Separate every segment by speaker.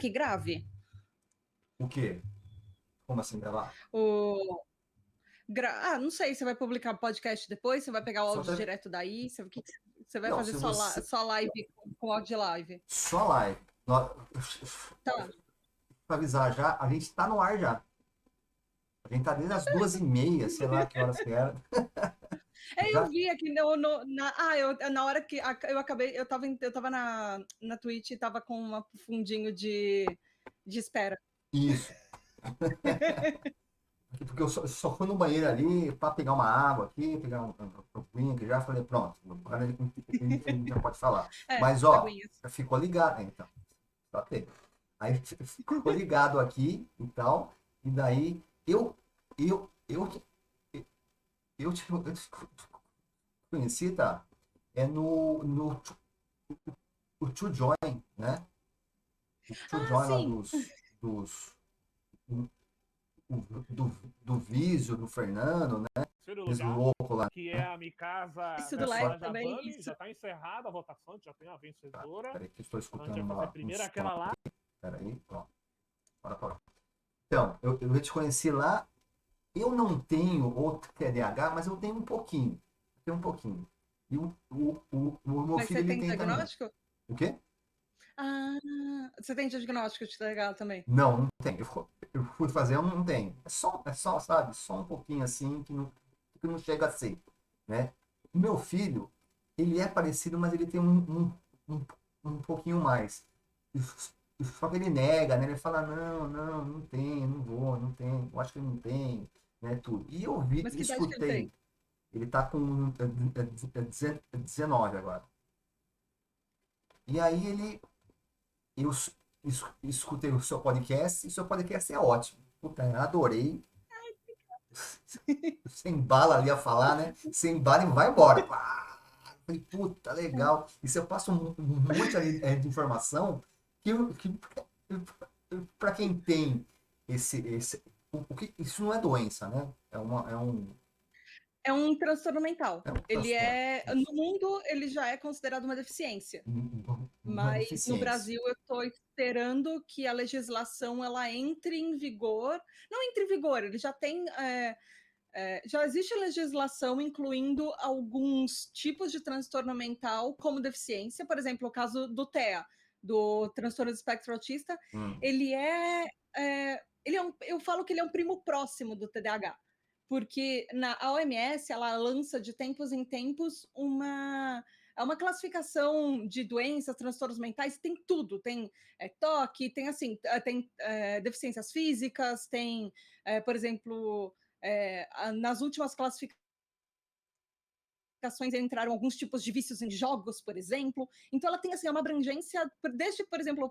Speaker 1: que grave?
Speaker 2: O quê? Como assim gravar?
Speaker 1: Não sei, você vai publicar podcast depois? Você vai pegar o
Speaker 2: Só,
Speaker 1: áudio direto daí? Você vai
Speaker 2: não,
Speaker 1: fazer
Speaker 2: se você...
Speaker 1: só live com áudio de live?
Speaker 2: Só live.
Speaker 1: Tá.
Speaker 2: Pra avisar já, a gente tá no ar já. A gente tá desde as 2h30, sei lá que horas que era.
Speaker 1: Eu
Speaker 2: Já?
Speaker 1: vi aqui na hora que eu acabei, eu tava na Twitch e tava com um fundinho de espera.
Speaker 2: Isso. Porque eu só fui no banheiro ali pra pegar uma água aqui, pegar um drink, já falei, pronto, agora ele já pode falar. Mas, ó,
Speaker 1: Aguinhas.
Speaker 2: ficou ligado, então. Ok. Aí ficou ligado aqui e tal, e daí eu, eu, eu te conheci, tá? É no o To Join, né? O To
Speaker 1: Ah,
Speaker 2: Join lá
Speaker 1: sim.
Speaker 2: dos do Vísio, do Fernando, né?
Speaker 3: Terceiro
Speaker 2: Esse
Speaker 3: lugar,
Speaker 2: louco lá.
Speaker 3: que é a Mikasa
Speaker 1: Isso do Leque também,
Speaker 3: Rajavami.
Speaker 1: isso.
Speaker 3: Já está encerrada a votação, já tem a vencedora.
Speaker 2: Peraí, que eu estou
Speaker 3: Então a
Speaker 2: escutando
Speaker 3: gente vai fazer primeiro aquela lá.
Speaker 2: Peraí, pronto. Bora. Então, eu te conheci lá. Eu não tenho outro TDAH, mas eu tenho um pouquinho. Eu tenho um pouquinho. E o meu
Speaker 1: Mas
Speaker 2: filho,
Speaker 1: você
Speaker 2: ele
Speaker 1: tem
Speaker 2: tem também.
Speaker 1: diagnóstico?
Speaker 2: O quê?
Speaker 1: Ah, você tem diagnóstico de TDAH também?
Speaker 2: Não tem. Eu fui fazer, eu não tenho. É só, sabe? Só um pouquinho assim, que não chega a ser, né? O meu filho, ele é parecido, mas ele tem um, um pouquinho mais. Só que ele nega, né? Ele fala, não tem, não vou, não tem. Eu acho que ele não tem, né? Tudo. E eu vi,
Speaker 1: Mas que idade que ele
Speaker 2: escutei.
Speaker 1: tem?
Speaker 2: Ele tá com 19 agora. E aí eu escutei o seu podcast, e o seu podcast é ótimo. Puta, adorei. Você embala ali a falar, né? Você embala e vai embora. Pá! Falei, puta, legal. E você passa um monte ali, de informação que para quem tem isso não é doença, né?
Speaker 1: É um transtorno mental.
Speaker 2: É um
Speaker 1: Ele
Speaker 2: transtorno.
Speaker 1: no mundo, ele já é considerado uma deficiência.
Speaker 2: Uma
Speaker 1: Mas no
Speaker 2: deficiência.
Speaker 1: Brasil eu estou esperando que a legislação ela entre em vigor. Não entre em vigor, ele já tem. Já existe legislação incluindo alguns tipos de transtorno mental como deficiência, por exemplo, o caso do TEA, do transtorno do espectro autista, ele eu falo que ele é um primo próximo do TDAH, porque a OMS ela lança de tempos em tempos uma classificação de doenças, transtornos mentais, tem tudo, tem toque, tem assim, tem deficiências físicas, tem, por exemplo, nas últimas classificações entraram alguns tipos de vícios em jogos, por exemplo. Então, ela tem assim, uma abrangência, desde, por exemplo,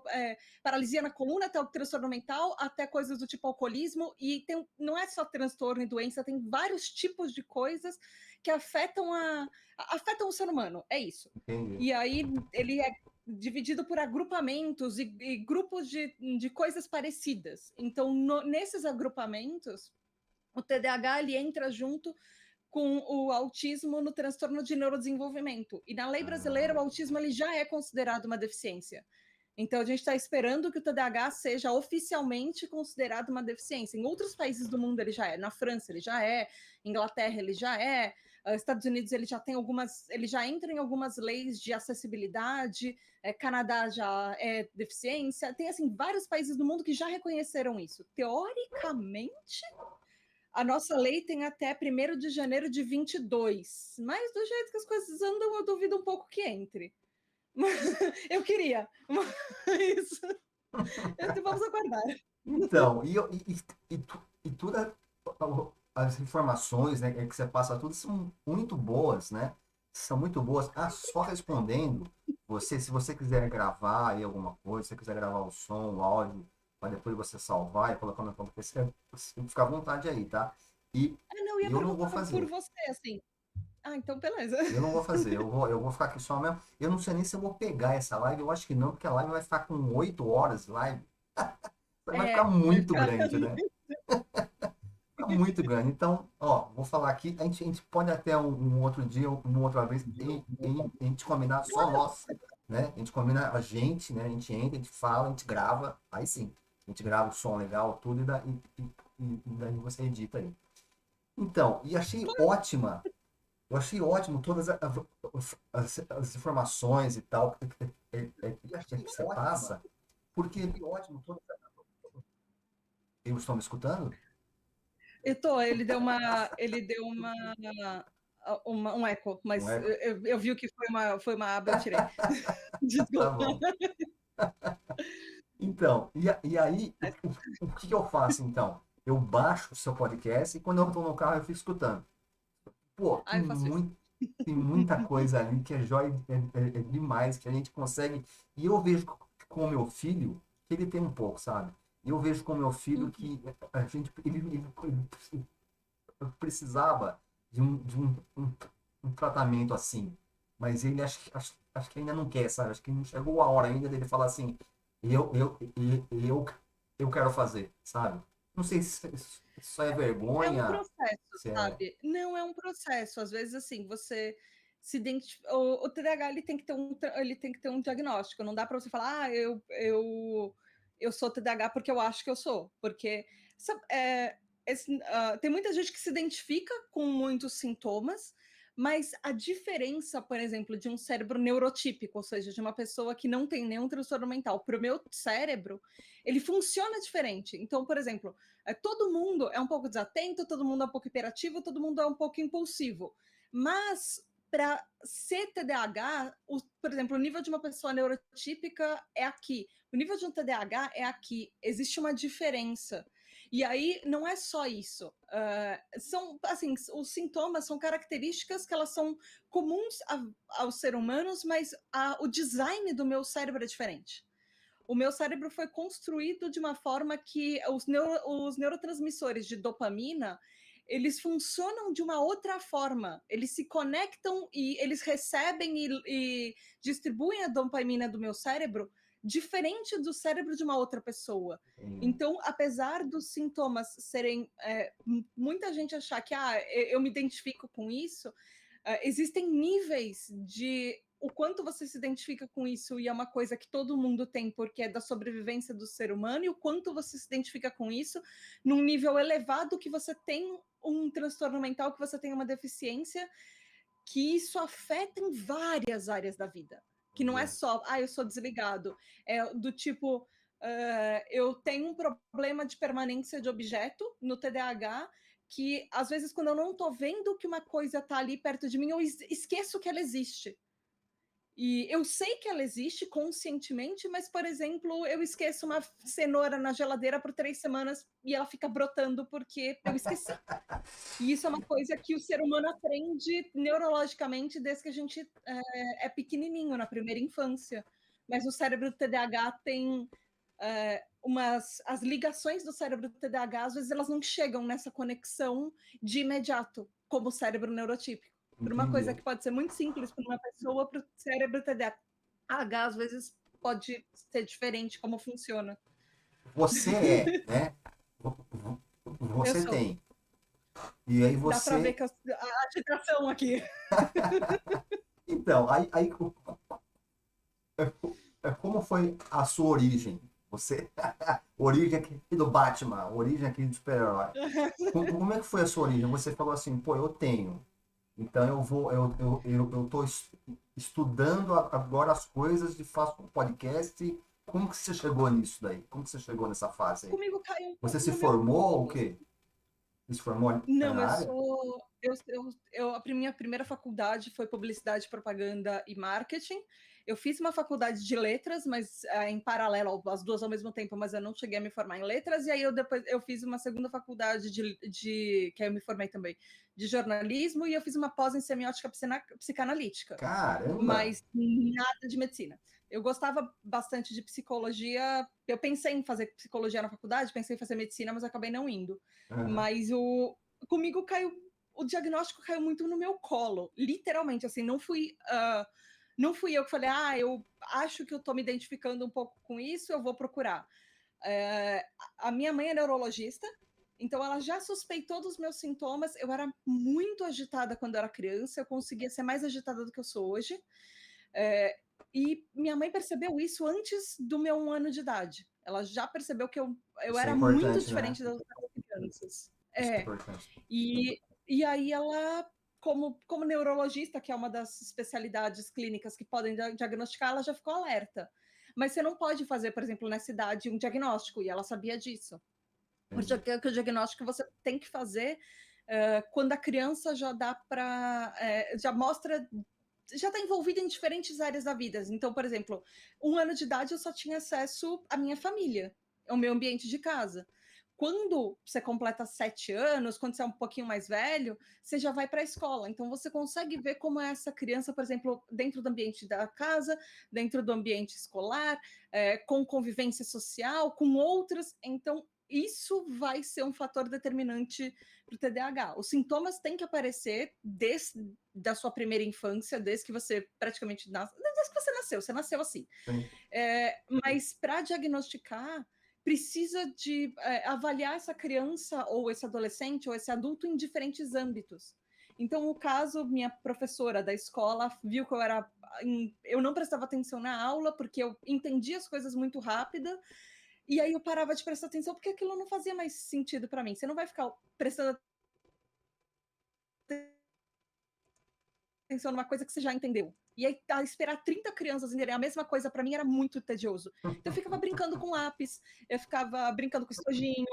Speaker 1: paralisia na coluna, até o transtorno mental, até coisas do tipo alcoolismo. E não é só transtorno e doença, tem vários tipos de coisas que afetam o ser humano. É isso.
Speaker 2: Entendi.
Speaker 1: E aí, ele é dividido por agrupamentos e grupos de coisas parecidas. Então, nesses agrupamentos, o TDAH ele entra junto com o autismo no transtorno de neurodesenvolvimento. E na lei brasileira, o autismo ele já é considerado uma deficiência. Então, a gente está esperando que o TDAH seja oficialmente considerado uma deficiência. Em outros países do mundo ele já é. Na França ele já é, Inglaterra ele já é, Estados Unidos ele já tem ele já entra em algumas leis de acessibilidade, Canadá já é deficiência. Tem assim vários países do mundo que já reconheceram isso. Teoricamente, a nossa lei tem até 1º de janeiro de 22, mas do jeito que as coisas andam, eu duvido um pouco que entre. Eu queria, mas vamos aguardar.
Speaker 2: Então, e todas as informações, né, que você passa, tudo são muito boas, né? São muito boas. Ah, só respondendo, se você quiser gravar aí alguma coisa, se você quiser gravar o som, o áudio, para depois você salvar e colocar no computador, você fica à vontade aí, tá? E
Speaker 1: Não, eu ia
Speaker 2: eu não vou
Speaker 1: perguntar por
Speaker 2: fazer.
Speaker 1: você, assim. Então beleza.
Speaker 2: Eu não vou fazer, eu vou ficar aqui só mesmo. Eu não sei nem se eu vou pegar essa live, eu acho que não, porque a live vai ficar com 8 horas de live. Vai ficar
Speaker 1: Vai
Speaker 2: muito
Speaker 1: ficar...
Speaker 2: grande, né? Fica muito grande. Então, ó, vou falar aqui, a gente pode até um outro dia, uma outra vez, a gente combinar só nós. né? A gente combina né? A gente entra, a gente fala, a gente grava, aí sim. A gente grava o som legal, tudo, e daí você edita aí. Então, eu achei ótimo todas as informações e tal que você passa, porque eu estou me escutando?
Speaker 1: Ele deu um eco,
Speaker 2: Não
Speaker 1: mas
Speaker 2: é?
Speaker 1: eu vi que foi uma aba, eu tirei.
Speaker 2: Tá
Speaker 1: Desculpa.
Speaker 2: bom. Então, e aí, o que eu faço então? Eu baixo o seu podcast e quando eu estou no carro eu fico escutando. Pô,
Speaker 1: Ah, eu faço isso.
Speaker 2: tem muita coisa ali que é jóia, é demais, que a gente consegue. E eu vejo com o meu filho, que ele tem um pouco, sabe? E eu vejo com o meu filho
Speaker 1: Uhum.
Speaker 2: que ele precisava de um tratamento assim. Mas ele acho que ainda não quer, sabe? Acho que não chegou a hora ainda dele falar assim, eu, eu, eu, eu quero fazer, sabe? Não sei se isso é
Speaker 1: É um
Speaker 2: vergonha,
Speaker 1: processo,
Speaker 2: se é.
Speaker 1: sabe? Não é um processo. Às vezes, assim, você se identifica. O TDAH ele tem que ter ele tem que ter um diagnóstico. Não dá para você falar, eu sou TDAH porque eu acho que eu sou. Porque tem muita gente que se identifica com muitos sintomas, mas a diferença, por exemplo, de um cérebro neurotípico, ou seja, de uma pessoa que não tem nenhum transtorno mental, para o meu cérebro, ele funciona diferente. Então, por exemplo, todo mundo é um pouco desatento, todo mundo é um pouco hiperativo, todo mundo é um pouco impulsivo. Mas para ser TDAH, por exemplo, o nível de uma pessoa neurotípica é aqui, o nível de um TDAH é aqui. Existe uma diferença. E aí não é só isso. São assim, os sintomas são características que elas são comuns aos seres humanos, mas o design do meu cérebro é diferente. O meu cérebro foi construído de uma forma que os neurotransmissores de dopamina eles funcionam de uma outra forma. Eles se conectam e eles recebem e distribuem a dopamina do meu cérebro diferente do cérebro de uma outra pessoa. Então, apesar dos sintomas serem muita gente achar que eu me identifico com isso, existem níveis de o quanto você se identifica com isso e é uma coisa que todo mundo tem porque é da sobrevivência do ser humano, e o quanto você se identifica com isso num nível elevado que você tem um transtorno mental, que você tem uma deficiência, que isso afeta em várias áreas da vida. Que não é só, eu sou desligado. É do tipo, eu tenho um problema de permanência de objeto no TDAH, que às vezes quando eu não estou vendo que uma coisa está ali perto de mim, eu esqueço que ela existe. E eu sei que ela existe conscientemente, mas, por exemplo, eu esqueço uma cenoura na geladeira por 3 semanas e ela fica brotando porque eu esqueci. E isso é uma coisa que o ser humano aprende neurologicamente desde que a gente é pequenininho, na primeira infância. Mas o cérebro do TDAH tem as ligações do cérebro do TDAH, às vezes elas não chegam nessa conexão de imediato, como o cérebro neurotípico. Por uma coisa
Speaker 2: Entendi.
Speaker 1: que pode ser muito simples para uma pessoa, para o cérebro TDAH, às vezes pode ser diferente como funciona.
Speaker 2: Você né?
Speaker 1: Eu
Speaker 2: Você
Speaker 1: sou.
Speaker 2: tem. E aí
Speaker 1: Dá para ver
Speaker 2: você.
Speaker 1: que a agitação aqui.
Speaker 2: Então, aí como foi a sua origem? Você. Origem aqui do Batman, origem aqui do super-herói. Como é que foi a sua origem? Você falou assim, pô, eu tenho. Então eu tô estudando agora as coisas e faço um podcast. Como que você chegou nisso daí? Como que você chegou nessa fase aí?
Speaker 1: Comigo caiu um
Speaker 2: Você
Speaker 1: pouco
Speaker 2: se
Speaker 1: no meu
Speaker 2: formou ou o
Speaker 1: colo.
Speaker 2: quê? Você se formou
Speaker 1: Não,
Speaker 2: na
Speaker 1: eu
Speaker 2: área?
Speaker 1: sou. A minha primeira faculdade foi publicidade, propaganda e marketing. Eu fiz uma faculdade de letras, mas em paralelo, as duas ao mesmo tempo, mas eu não cheguei a me formar em letras. E aí depois eu fiz uma segunda faculdade que aí eu me formei também, de jornalismo, e eu fiz uma pós em semiótica psicanalítica,
Speaker 2: Caramba!
Speaker 1: mas nada de medicina. Eu gostava bastante de psicologia. Eu pensei em fazer psicologia na faculdade, pensei em fazer medicina, mas acabei não indo.
Speaker 2: Aham.
Speaker 1: Mas comigo caiu, o diagnóstico caiu muito no meu colo, literalmente, assim, não fui eu que falei, eu acho que eu estou me identificando um pouco com isso, eu vou procurar. A minha mãe é neurologista, então ela já suspeitou dos meus sintomas. Eu era muito agitada quando eu era criança, eu conseguia ser mais agitada do que eu sou hoje. E minha mãe percebeu isso antes do meu 1 ano de idade. Ela já percebeu que eu
Speaker 2: Isso é
Speaker 1: era muito
Speaker 2: importante, né?
Speaker 1: diferente das outras crianças.
Speaker 2: Isso é
Speaker 1: É.
Speaker 2: importante.
Speaker 1: E aí ela, como neurologista, que é uma das especialidades clínicas que podem diagnosticar, ela já ficou alerta. Mas você não pode fazer, por exemplo, nessa idade, um diagnóstico, e ela sabia disso.
Speaker 2: Entendi.
Speaker 1: Porque o diagnóstico você tem que fazer quando a criança já dá para. Já mostra. Já está envolvida em diferentes áreas da vida. Então, por exemplo, 1 ano de idade eu só tinha acesso à minha família, ao meu ambiente de casa. Quando você completa 7 anos, quando você é um pouquinho mais velho, você já vai para a escola. Então, você consegue ver como é essa criança, por exemplo, dentro do ambiente da casa, dentro do ambiente escolar, com convivência social, com outras. Então, isso vai ser um fator determinante para o TDAH. Os sintomas têm que aparecer desde da sua primeira infância, desde que você praticamente nasce, desde que você nasceu assim. Mas para diagnosticar, precisa de avaliar essa criança ou esse adolescente ou esse adulto em diferentes âmbitos. Então, no caso, minha professora da escola viu que eu não prestava atenção na aula porque eu entendia as coisas muito rápido. E aí eu parava de prestar atenção porque aquilo não fazia mais sentido para mim. Você não vai ficar prestando atenção numa coisa que você já entendeu. E aí esperar 30 crianças entenderem a mesma coisa para mim era muito tedioso. Então eu ficava brincando com lápis, eu ficava brincando com estojinho.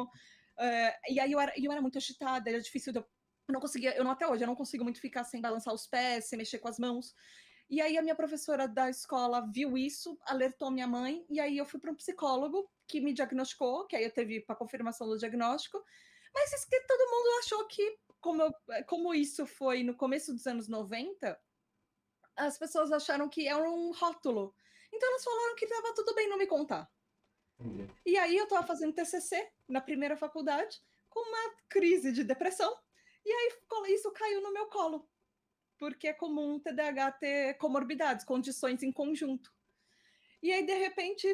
Speaker 1: E aí eu era muito agitada, era difícil eu não conseguia, até hoje eu não consigo muito ficar sem balançar os pés, sem mexer com as mãos. E aí a minha professora da escola viu isso, alertou minha mãe, e aí eu fui para um psicólogo que me diagnosticou, que aí eu teve a confirmação do diagnóstico, mas isso que todo mundo achou que, como isso foi no começo dos anos 90, as pessoas acharam que era um rótulo. Então elas falaram que estava tudo bem não me contar.
Speaker 2: Entendi.
Speaker 1: E aí eu estava fazendo TCC na primeira faculdade, com uma crise de depressão, e aí isso caiu no meu colo, porque é comum TDAH ter comorbidades, condições em conjunto. E aí, de repente,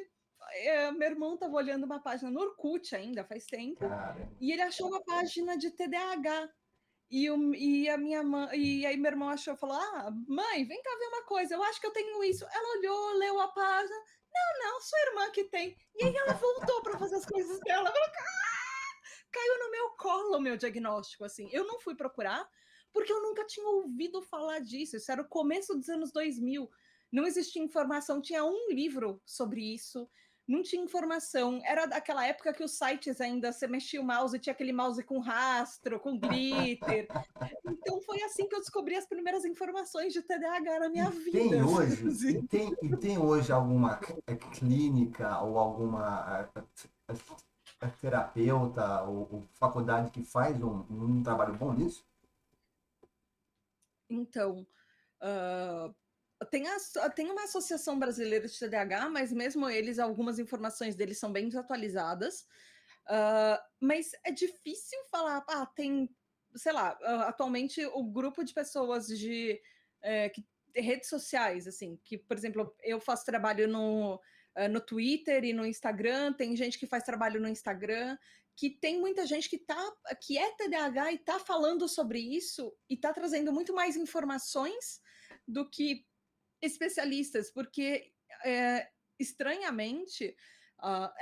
Speaker 1: meu irmão estava olhando uma página no Orkut ainda, faz tempo,
Speaker 2: Cara,
Speaker 1: e ele achou uma página de TDAH. E a minha mãe, e aí meu irmão falou: Ah, mãe, vem cá ver uma coisa, eu acho que eu tenho isso. Ela olhou, leu a página. Não, sua irmã que tem. E aí ela voltou para fazer as coisas dela. Falou, caiu no meu colo o meu diagnóstico, assim. Eu não fui procurar, porque eu nunca tinha ouvido falar disso. Isso era o começo dos anos 2000. Não existia informação, tinha um livro sobre isso, não tinha informação. Era daquela época que os sites ainda, você mexia o mouse e tinha aquele mouse com rastro, com glitter. Então foi assim que eu descobri as primeiras informações de TDAH na minha vida.
Speaker 2: Tem hoje alguma clínica ou alguma terapeuta ou faculdade que faz um trabalho bom nisso?
Speaker 1: Então, tem uma associação brasileira de TDAH, mas mesmo eles, algumas informações deles são bem desatualizadas. Mas é difícil falar, tem, sei lá, atualmente o grupo de pessoas de redes sociais, assim, que, por exemplo, eu faço trabalho no Twitter e no Instagram, tem gente que faz trabalho no Instagram, que tem muita gente que é TDAH e está falando sobre isso e está trazendo muito mais informações do que especialistas, porque estranhamente,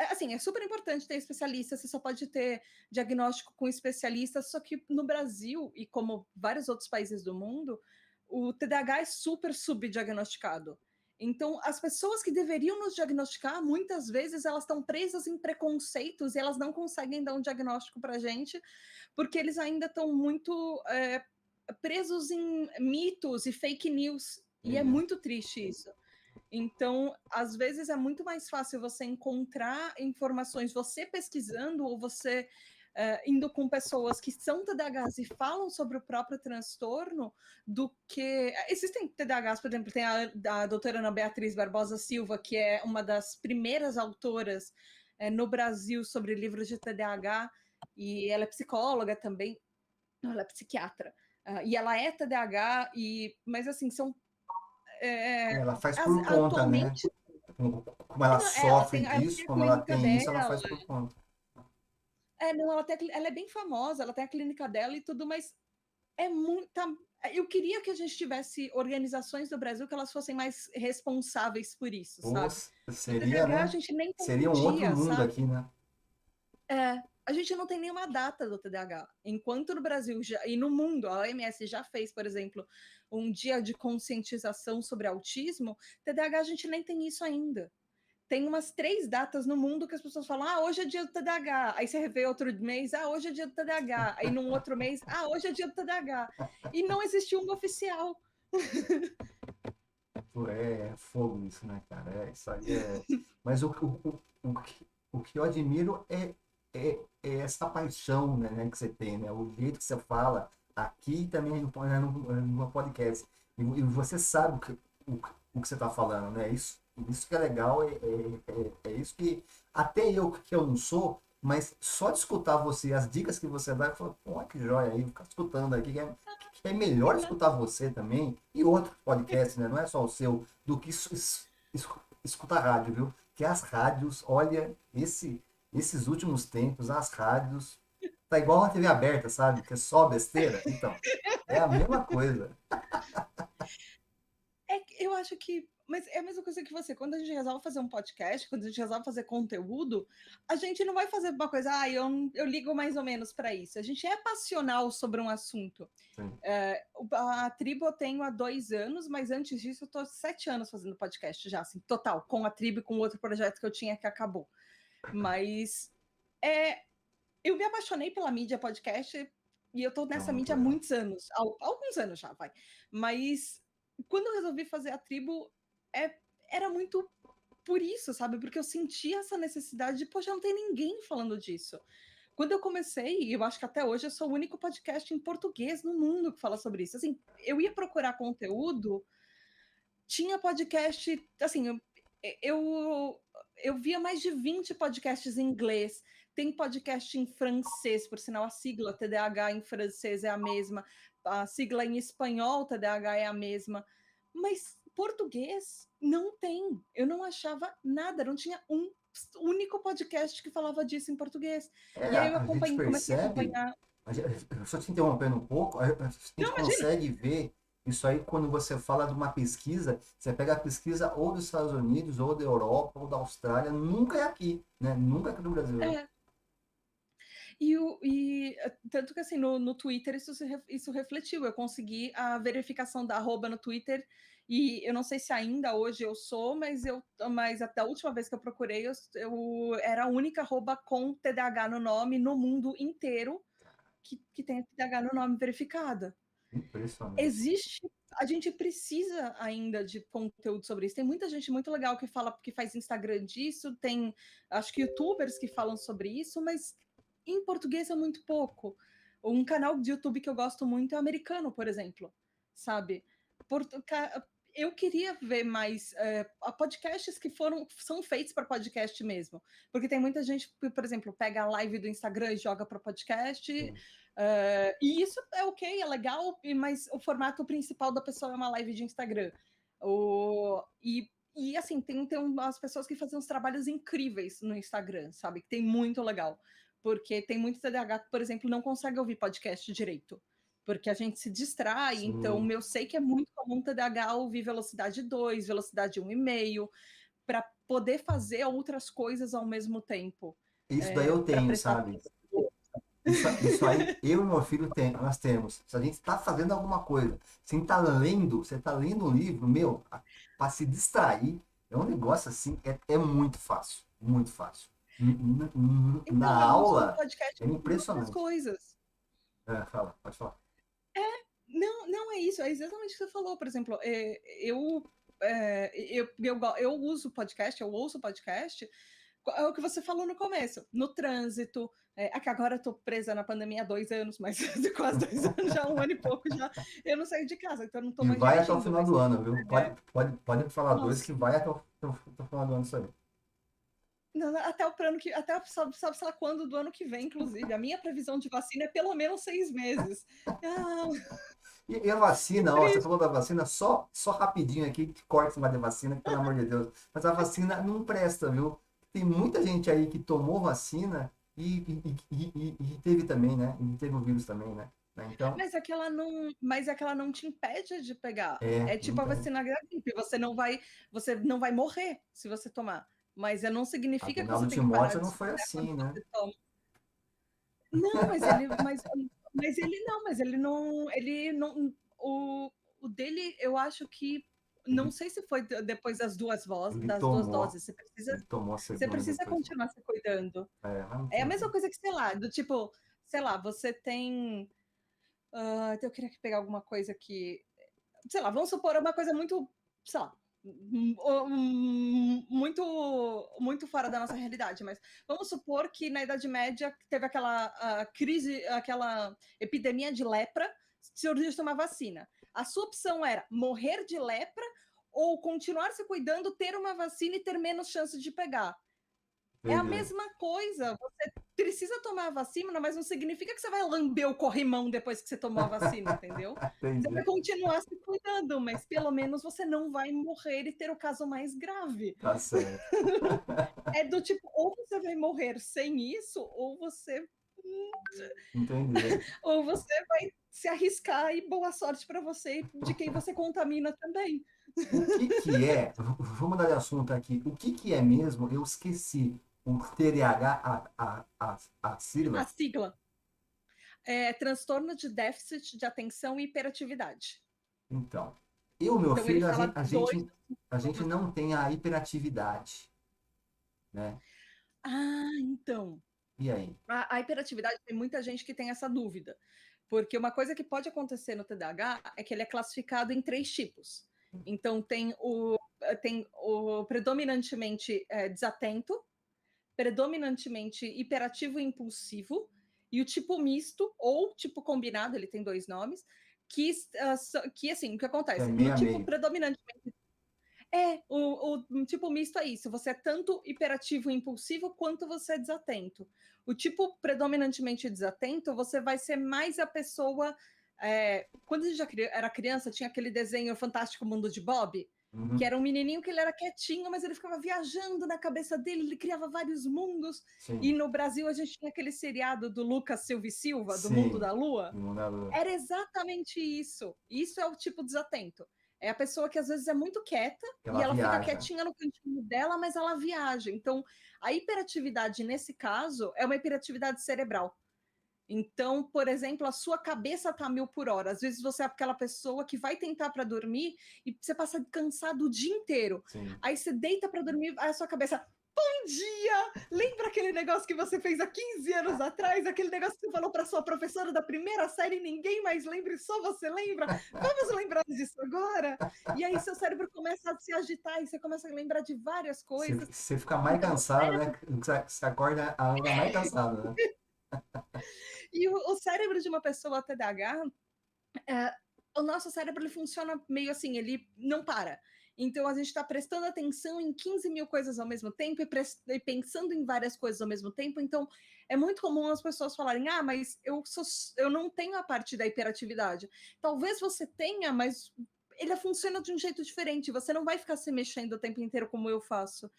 Speaker 1: assim, é super importante ter especialista, você só pode ter diagnóstico com especialista, só que no Brasil, e como vários outros países do mundo, o TDAH é super subdiagnosticado. Então, as pessoas que deveriam nos diagnosticar, muitas vezes elas estão presas em preconceitos e elas não conseguem dar um diagnóstico para a gente, porque eles ainda estão muito presos em mitos e fake news. E é muito triste isso. Então, às vezes é muito mais fácil você encontrar informações, você pesquisando ou você indo com pessoas que são TDAHs e falam sobre o próprio transtorno, do que... Existem TDAHs, por exemplo, tem a doutora Ana Beatriz Barbosa Silva, que é uma das primeiras autoras no Brasil sobre livros de TDAH, e ela é psicóloga também, não, ela é psiquiatra. E ela é TDAH, mas assim, são
Speaker 2: Ela faz por conta, né?
Speaker 1: atualmente,
Speaker 2: Como ela sofre
Speaker 1: ela
Speaker 2: disso,
Speaker 1: tem a
Speaker 2: como ela
Speaker 1: clínica
Speaker 2: tem isso, ela
Speaker 1: dela.
Speaker 2: faz por conta.
Speaker 1: Não, ela é bem famosa, ela tem a clínica dela e tudo, mas é muito, Eu queria que a gente tivesse organizações do Brasil que elas fossem mais responsáveis por isso, sabe? No
Speaker 2: Seria,
Speaker 1: TDAH a
Speaker 2: né?
Speaker 1: gente nem tem
Speaker 2: Seria
Speaker 1: um
Speaker 2: um outro
Speaker 1: dia,
Speaker 2: mundo
Speaker 1: sabe?
Speaker 2: aqui, né?
Speaker 1: A gente não tem nenhuma data do TDAH. Enquanto no Brasil e no mundo, a OMS já fez, por exemplo, um dia de conscientização sobre autismo, TDAH a gente nem tem isso ainda. Tem umas 3 datas no mundo que as pessoas falam, hoje é dia do TDAH. Aí você vê outro mês, hoje é dia do TDAH. Aí num outro mês, hoje é dia do TDAH. E não existe uma oficial.
Speaker 2: É fogo isso, né, cara? Isso aí é. Mas o que eu admiro é essa paixão, né, que você tem, né? O jeito que você fala aqui também no podcast. E você sabe o que você está falando, né? Isso que é legal, é isso que até eu, que eu não sou, mas só de escutar você, as dicas que você dá, eu falo, pô, que joia aí, ficar escutando aqui, que é melhor escutar você também e outros podcasts, né? Não é só o seu, do que escutar rádio, viu? Que as rádios, olha, esses últimos tempos, as rádios, tá igual uma TV aberta, sabe? Que é só besteira. Então, é a mesma coisa.
Speaker 1: Eu acho que. Mas é a mesma coisa que você. Quando a gente resolve fazer um podcast, quando a gente resolve fazer conteúdo, a gente não vai fazer uma coisa, eu ligo mais ou menos para isso. A gente é passional sobre um assunto. A tribo eu tenho há 2 anos, mas antes disso eu estou 7 anos fazendo podcast já, assim, total, com a tribo e com outro projeto que eu tinha que acabou. Mas eu me apaixonei pela mídia podcast e eu estou nessa mídia há
Speaker 2: Legal.
Speaker 1: muitos anos, alguns anos já, vai. Mas quando eu resolvi fazer a tribo, era muito por isso, sabe? Porque eu sentia essa necessidade de, poxa, não tem ninguém falando disso. Quando eu comecei, e eu acho que até hoje eu sou o único podcast em português no mundo que fala sobre isso. Assim, eu ia procurar conteúdo, tinha podcast, assim, eu via mais de 20 podcasts em inglês, tem podcast em francês, por sinal a sigla TDAH em francês é a mesma, a sigla em espanhol TDAH é a mesma, mas português não tem. Eu não achava nada, não tinha um único podcast que falava disso em português. E aí eu
Speaker 2: A gente
Speaker 1: comecei a
Speaker 2: percebe,
Speaker 1: acompanhar.
Speaker 2: só te interrompendo um pouco, a
Speaker 1: Não,
Speaker 2: gente
Speaker 1: imagina.
Speaker 2: consegue ver isso aí quando você fala de uma pesquisa, você pega a pesquisa ou dos Estados Unidos, ou da Europa, ou da Austrália, nunca é aqui, né? Nunca é aqui no Brasil, né?
Speaker 1: É, tanto que assim, no Twitter isso refletiu. Eu consegui a verificação da arroba no Twitter, e eu não sei se ainda hoje eu sou, mas até a última vez que eu procurei, eu era a única arroba com TDAH no nome no mundo inteiro que tem TDAH no nome verificada.
Speaker 2: Impressionante.
Speaker 1: A gente precisa ainda de conteúdo sobre isso. Tem muita gente muito legal que faz Instagram disso, tem acho que YouTubers que falam sobre isso, mas em português é muito pouco. Um canal de YouTube que eu gosto muito é o americano, por exemplo, sabe? Eu queria ver mais podcasts que são feitos para podcast mesmo, porque tem muita gente que, por exemplo, pega a live do Instagram e joga para podcast. E isso é ok, é legal, mas o formato principal da pessoa é uma live de Instagram. E assim, tem umas pessoas que fazem uns trabalhos incríveis no Instagram, sabe? Que tem muito legal. Porque tem muito TDAH que, por exemplo, não consegue ouvir podcast direito. Porque a gente se distrai, então
Speaker 2: Sim.
Speaker 1: eu sei que é muito comum TDAH ouvir velocidade 2, velocidade 1,5, para poder fazer outras coisas ao mesmo tempo.
Speaker 2: Isso daí eu
Speaker 1: Para
Speaker 2: tenho,
Speaker 1: prestar
Speaker 2: sabe?
Speaker 1: atenção.
Speaker 2: Isso aí, eu e meu filho nós temos. Se a gente está fazendo alguma coisa, se tá lendo, você está lendo um livro, meu, para se distrair, é um negócio assim, é muito fácil. Muito fácil. Na
Speaker 1: Então, eu uso o
Speaker 2: aula,
Speaker 1: podcast
Speaker 2: é
Speaker 1: para outras
Speaker 2: impressionante.
Speaker 1: coisas.
Speaker 2: Fala, pode falar.
Speaker 1: Não é isso, é exatamente o que você falou. Por exemplo, eu uso podcast, eu ouço podcast, é o que você falou no começo, no trânsito. Aqui agora eu tô presa na pandemia há 2 anos, mas quase 2 anos, já 1 ano e pouco já. Eu não saio de casa, então eu não tô
Speaker 2: E
Speaker 1: mais
Speaker 2: vai até o
Speaker 1: dirigindo,
Speaker 2: final
Speaker 1: mas
Speaker 2: do ano, viu?
Speaker 1: é,
Speaker 2: Pode falar dois
Speaker 1: nossa,
Speaker 2: que vai até o final do ano isso aí.
Speaker 1: não, até o plano que até sabe sei lá quando do ano que vem, inclusive. A minha previsão de vacina é pelo menos 6 meses. Ah,
Speaker 2: E a
Speaker 1: que
Speaker 2: vacina, ó, você
Speaker 1: triste.
Speaker 2: falou da vacina, só rapidinho aqui, que corta esse negócio de vacina, que, pelo amor de Deus. Mas a vacina não presta, viu? Tem muita gente aí que tomou vacina e teve também, né? E teve o vírus também, né? né? Então,
Speaker 1: Mas é que ela não te impede de pegar. É tipo
Speaker 2: não
Speaker 1: a
Speaker 2: tem.
Speaker 1: vacina da gripe, você não vai morrer se você tomar. Mas não significa que você
Speaker 2: Afinal, o
Speaker 1: tem que parar
Speaker 2: Timóteo
Speaker 1: de
Speaker 2: não foi
Speaker 1: estudar quando
Speaker 2: assim, né?
Speaker 1: você toma. Não, mas ele não, o dele, eu acho que, não
Speaker 2: Ele,
Speaker 1: sei se foi depois
Speaker 2: ele
Speaker 1: das duas
Speaker 2: tomou,
Speaker 1: doses,
Speaker 2: ele tomou a
Speaker 1: você
Speaker 2: segunda
Speaker 1: precisa
Speaker 2: depois.
Speaker 1: continuar se cuidando.
Speaker 2: Mas não
Speaker 1: É a
Speaker 2: tem
Speaker 1: mesma
Speaker 2: jeito.
Speaker 1: coisa que, sei lá, do tipo, sei lá, você tem, eu queria pegar alguma coisa que, sei lá, vamos supor uma coisa muito, sei lá, muito fora da nossa realidade, mas vamos supor que na Idade Média teve aquela crise, aquela epidemia de lepra, surgiu uma vacina. A sua opção era morrer de lepra ou continuar se cuidando, ter uma vacina e ter menos chance de pegar. É a
Speaker 2: Entendi.
Speaker 1: mesma coisa. Você precisa tomar a vacina, mas não significa que você vai lamber o corrimão depois que você tomou a vacina, entendeu? Você vai
Speaker 2: Entendi.
Speaker 1: continuar se cuidando, mas pelo menos você não vai morrer e ter o caso mais grave.
Speaker 2: Tá certo.
Speaker 1: É do tipo, ou você vai morrer sem isso,
Speaker 2: Entendi.
Speaker 1: ou você vai se arriscar e boa sorte para você e de quem você contamina também.
Speaker 2: O que que é, vamos mudar de assunto aqui, o que que é mesmo, eu esqueci, o TDAH, a
Speaker 1: A
Speaker 2: sigla?
Speaker 1: sigla é transtorno de déficit de atenção e hiperatividade.
Speaker 2: Então, eu, meu
Speaker 1: Então ele
Speaker 2: filho,
Speaker 1: fala dois dos
Speaker 2: a gente
Speaker 1: sintomas.
Speaker 2: não tem a hiperatividade, né?
Speaker 1: Então,
Speaker 2: E aí?
Speaker 1: a hiperatividade tem muita gente que tem essa dúvida, porque uma coisa que pode acontecer no TDAH é que ele é classificado em 3 tipos. Então, tem o predominantemente desatento, predominantemente hiperativo e impulsivo, e o tipo misto, ou tipo combinado, ele tem 2 nomes, que assim, o que
Speaker 2: É
Speaker 1: acontece? No
Speaker 2: meio a
Speaker 1: tipo
Speaker 2: meio.
Speaker 1: predominantemente o tipo misto é isso, você é tanto hiperativo e impulsivo quanto você é desatento. O tipo predominantemente desatento, você vai ser mais a pessoa. Quando a gente era criança, tinha aquele desenho Fantástico Mundo de Bob, que
Speaker 2: Uhum,
Speaker 1: era um menininho que ele era quietinho, mas ele ficava viajando na cabeça dele, ele criava vários mundos. E
Speaker 2: sim,
Speaker 1: no Brasil a gente tinha aquele seriado do Lucas Silva e Silva, do Mundo
Speaker 2: sim,
Speaker 1: da Lua.
Speaker 2: imunador.
Speaker 1: Era exatamente isso. Isso é o tipo desatento. É a pessoa que às vezes é muito quieta e
Speaker 2: Ela
Speaker 1: ela fica
Speaker 2: viaja.
Speaker 1: quietinha no cantinho dela, mas ela viaja. Então, a hiperatividade, nesse caso, é uma hiperatividade cerebral. Então, por exemplo, a sua cabeça tá a 1000 por hora. Às vezes você é aquela pessoa que vai tentar para dormir e você passa cansado o dia inteiro.
Speaker 2: Sim.
Speaker 1: Aí você deita para dormir, aí a sua cabeça, bom dia! Lembra aquele negócio que você fez há 15 anos atrás? Aquele negócio que você falou para sua professora da primeira série e ninguém mais lembra e só você lembra? Vamos lembrar disso agora? E aí seu cérebro começa a se agitar e você começa a lembrar de várias coisas.
Speaker 2: Você fica mais
Speaker 1: Então,
Speaker 2: cansado, né? Você acorda ainda mais cansado, né?
Speaker 1: e o cérebro de uma pessoa TDAH, é, o nosso cérebro ele funciona meio assim, ele não para. Então a gente está prestando atenção em 15 mil coisas ao mesmo tempo e pensando em várias coisas ao mesmo tempo. Então é muito comum as pessoas falarem: ah, mas eu não tenho a parte da hiperatividade. Talvez você tenha, mas ele funciona de um jeito diferente. Você não vai ficar se mexendo o tempo inteiro como eu faço.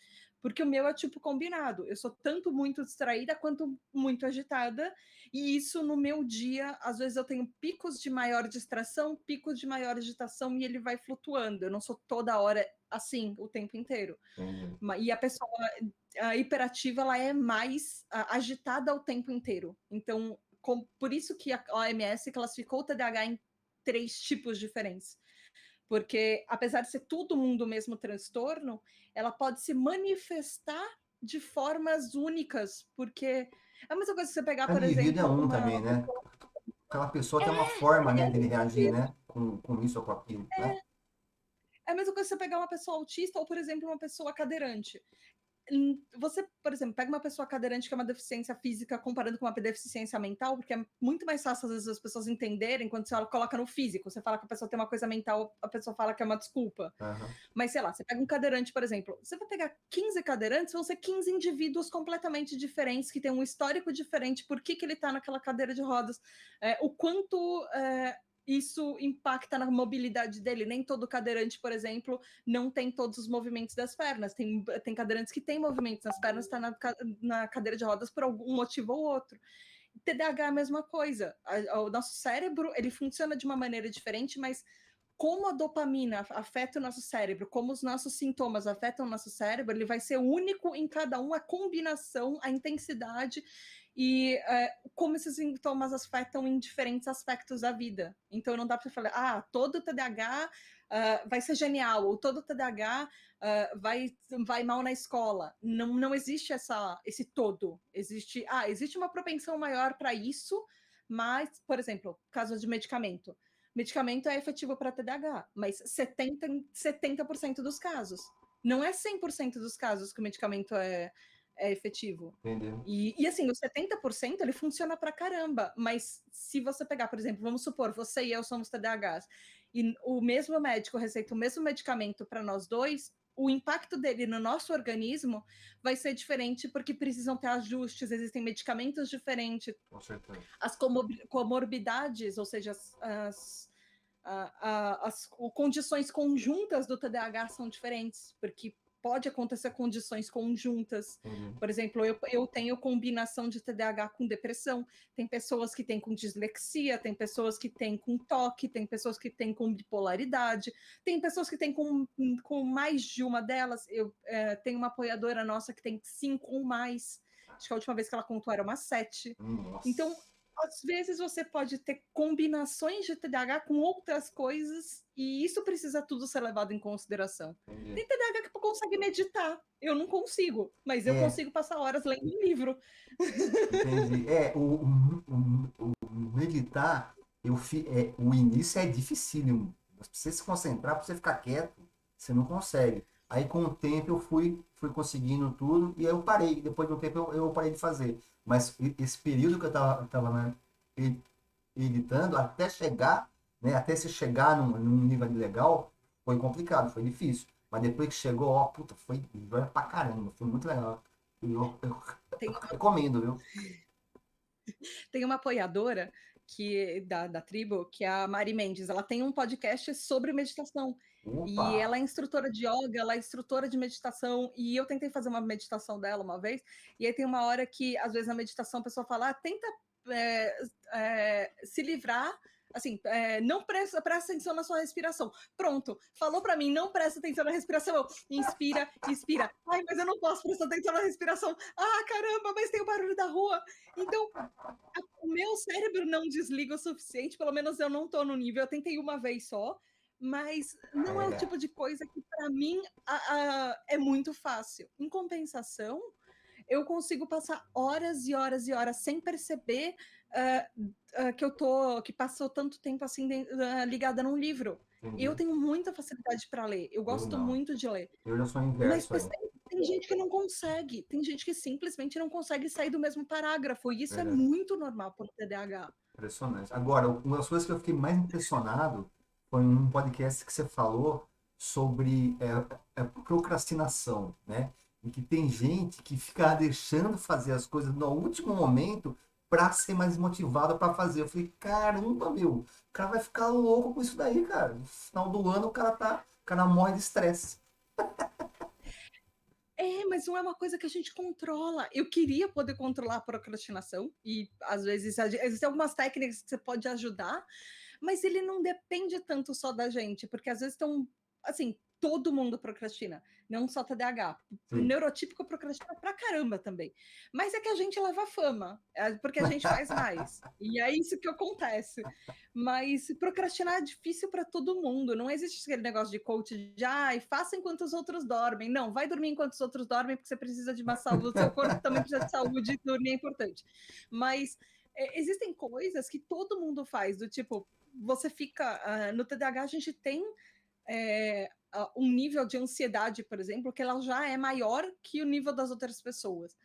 Speaker 1: Porque o meu é tipo combinado. Eu sou tanto muito distraída quanto muito agitada. E isso no meu dia, às vezes eu tenho picos de maior distração, picos de maior agitação e ele vai flutuando. Eu não sou toda hora assim o tempo inteiro.
Speaker 2: Entendi.
Speaker 1: E a pessoa a hiperativa ela é mais agitada o tempo inteiro. Então, por isso que a OMS classificou o TDAH em 3 tipos diferentes. Porque, apesar de ser todo mundo o mesmo transtorno, ela pode se manifestar de formas únicas, porque é a mesma coisa que você pegar, por
Speaker 2: Cada indivíduo é
Speaker 1: exemplo,
Speaker 2: um
Speaker 1: uma
Speaker 2: também, né?
Speaker 1: pessoa.
Speaker 2: Aquela pessoa tem uma forma,
Speaker 1: É
Speaker 2: né,
Speaker 1: a
Speaker 2: dele
Speaker 1: mesma
Speaker 2: reagir,
Speaker 1: coisa.
Speaker 2: né? Com isso ou com aquilo, né?
Speaker 1: É a mesma coisa que você pegar uma pessoa autista ou, por exemplo, uma pessoa cadeirante. Você, por exemplo, pega uma pessoa cadeirante que é uma deficiência física comparando com uma deficiência mental, porque é muito mais fácil, às vezes, as pessoas entenderem quando você coloca no físico. Você fala que a pessoa tem uma coisa mental, a pessoa fala que é uma desculpa.
Speaker 2: Aham.
Speaker 1: Mas, sei lá, você pega um cadeirante, por exemplo, você vai pegar 15 cadeirantes, vão ser 15 indivíduos completamente diferentes, que têm um histórico diferente, por que ele está naquela cadeira de rodas, o quanto isso impacta na mobilidade dele. Nem todo cadeirante, por exemplo, não tem todos os movimentos das pernas. Tem cadeirantes que têm movimentos nas pernas, está na cadeira de rodas por algum motivo ou outro. TDAH é a mesma coisa. O nosso cérebro, ele funciona de uma maneira diferente, mas como a dopamina afeta o nosso cérebro, como os nossos sintomas afetam o nosso cérebro, ele vai ser único em cada um, a combinação, a intensidade e como esses sintomas afetam em diferentes aspectos da vida. Então não dá para falar, todo TDAH vai ser genial, ou todo TDAH vai mal na escola. Não existe esse todo. Existe uma propensão maior para isso, mas, por exemplo, caso de medicamento. Medicamento é efetivo para TDAH, mas 70% dos casos. Não é 100% dos casos que o medicamento é efetivo.
Speaker 2: Entendeu?
Speaker 1: E assim, o 70% ele funciona para caramba, mas se você pegar, por exemplo, vamos supor, você e eu somos TDAHs, e o mesmo médico receita o mesmo medicamento para nós dois, o impacto dele no nosso organismo vai ser diferente porque precisam ter ajustes, existem medicamentos diferentes,
Speaker 2: Com certeza.
Speaker 1: as comorbidades, ou seja, as condições conjuntas do TDAH são diferentes, porque pode acontecer condições conjuntas. Por exemplo, eu tenho combinação de TDAH com depressão. Tem pessoas que têm com dislexia, tem pessoas que têm com toque, tem pessoas que têm com bipolaridade, tem pessoas que têm com mais de uma delas. Eu tenho uma apoiadora nossa que tem 5 ou mais. Acho que a última vez que ela contou era umas 7.
Speaker 2: Nossa.
Speaker 1: Então, às vezes você pode ter combinações de TDAH com outras coisas e isso precisa tudo ser levado em consideração.
Speaker 2: Entendi.
Speaker 1: Tem TDAH que consegue meditar, eu não consigo, mas eu consigo passar horas lendo um livro.
Speaker 2: Entendi. O meditar, o início é dificílimo. Você se concentrar, para você ficar quieto, você não consegue. Aí com o tempo eu fui conseguindo tudo e aí eu parei. Depois de um tempo eu parei de fazer. Mas esse período que eu tava editando, até chegar, né, até se chegar num nível legal, foi complicado, foi difícil. Mas depois que chegou, puta, foi pra caramba, foi muito legal. Eu recomendo, viu?
Speaker 1: Tem uma apoiadora da tribo, que é a Mari Mendes. Ela tem um podcast sobre meditação.
Speaker 2: Opa.
Speaker 1: E ela é instrutora de yoga, ela é instrutora de meditação. E eu tentei fazer uma meditação dela uma vez. E aí tem uma hora que, às vezes, na meditação a pessoa fala: tenta se livrar. Assim, não presta atenção na sua respiração. Pronto, falou para mim, não presta atenção na respiração. Eu, inspira, expira. Ai, mas eu não posso prestar atenção na respiração. Caramba, mas tem o barulho da rua. Então, o meu cérebro não desliga o suficiente, pelo menos eu não estou no nível. Eu tentei uma vez só, mas não é o tipo de coisa que, para mim, é muito fácil. Em compensação, eu consigo passar horas e horas e horas sem perceber que passou tanto tempo assim ligada num livro.
Speaker 2: Entendi.
Speaker 1: Eu tenho muita facilidade para ler, eu gosto muito de ler.
Speaker 2: Eu já sou inverso.
Speaker 1: Mas tem gente que não consegue, tem gente que simplesmente não consegue sair do mesmo parágrafo, e isso é muito normal para o TDAH.
Speaker 2: Impressionante. Agora, uma das coisas que eu fiquei mais impressionado foi um podcast que você falou sobre procrastinação, né? E que tem gente que fica deixando fazer as coisas no último momento para ser mais motivado para fazer. Eu falei, caramba, o cara vai ficar louco com isso daí, cara. No final do ano o cara morre de estresse.
Speaker 1: Mas não é uma coisa que a gente controla. Eu queria poder controlar a procrastinação e às vezes existem algumas técnicas que você pode ajudar, mas ele não depende tanto só da gente, porque às vezes estão assim, todo mundo procrastina, não só TDAH. O neurotípico procrastina pra caramba também. Mas é que a gente leva fama, porque a gente faz mais. E é isso que acontece. Mas procrastinar é difícil para todo mundo. Não existe aquele negócio de coach de faça enquanto os outros dormem. Não, vai dormir enquanto os outros dormem, porque você precisa de uma saúde. O seu corpo também precisa de saúde e dormir é importante. Mas existem coisas que todo mundo faz, do tipo, você fica. No TDAH, a gente tem um nível de ansiedade, por exemplo, que ela já é maior que o nível das outras pessoas.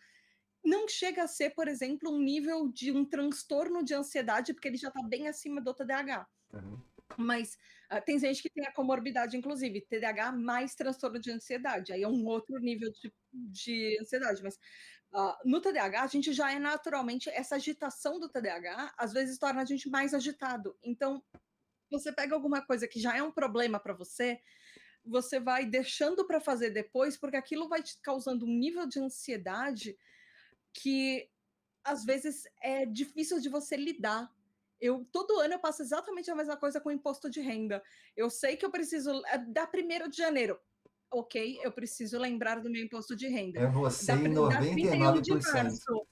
Speaker 1: Não chega a ser, por exemplo, um nível de um transtorno de ansiedade, porque ele já está bem acima do TDAH. Mas tem gente que tem a comorbidade, inclusive, TDAH mais transtorno de ansiedade. Aí é um outro nível de ansiedade. Mas no TDAH, a gente já é naturalmente... Essa agitação do TDAH, às vezes, torna a gente mais agitado. Então, você pega alguma coisa que já é um problema para você vai deixando para fazer depois, porque aquilo vai te causando um nível de ansiedade que às vezes é difícil de você lidar. Todo ano eu passo exatamente a mesma coisa com o imposto de renda. Eu sei que eu preciso da 1º de janeiro. Ok, eu preciso lembrar do meu imposto de renda.
Speaker 2: É você em
Speaker 1: Da 31 de
Speaker 2: 99%.
Speaker 1: março.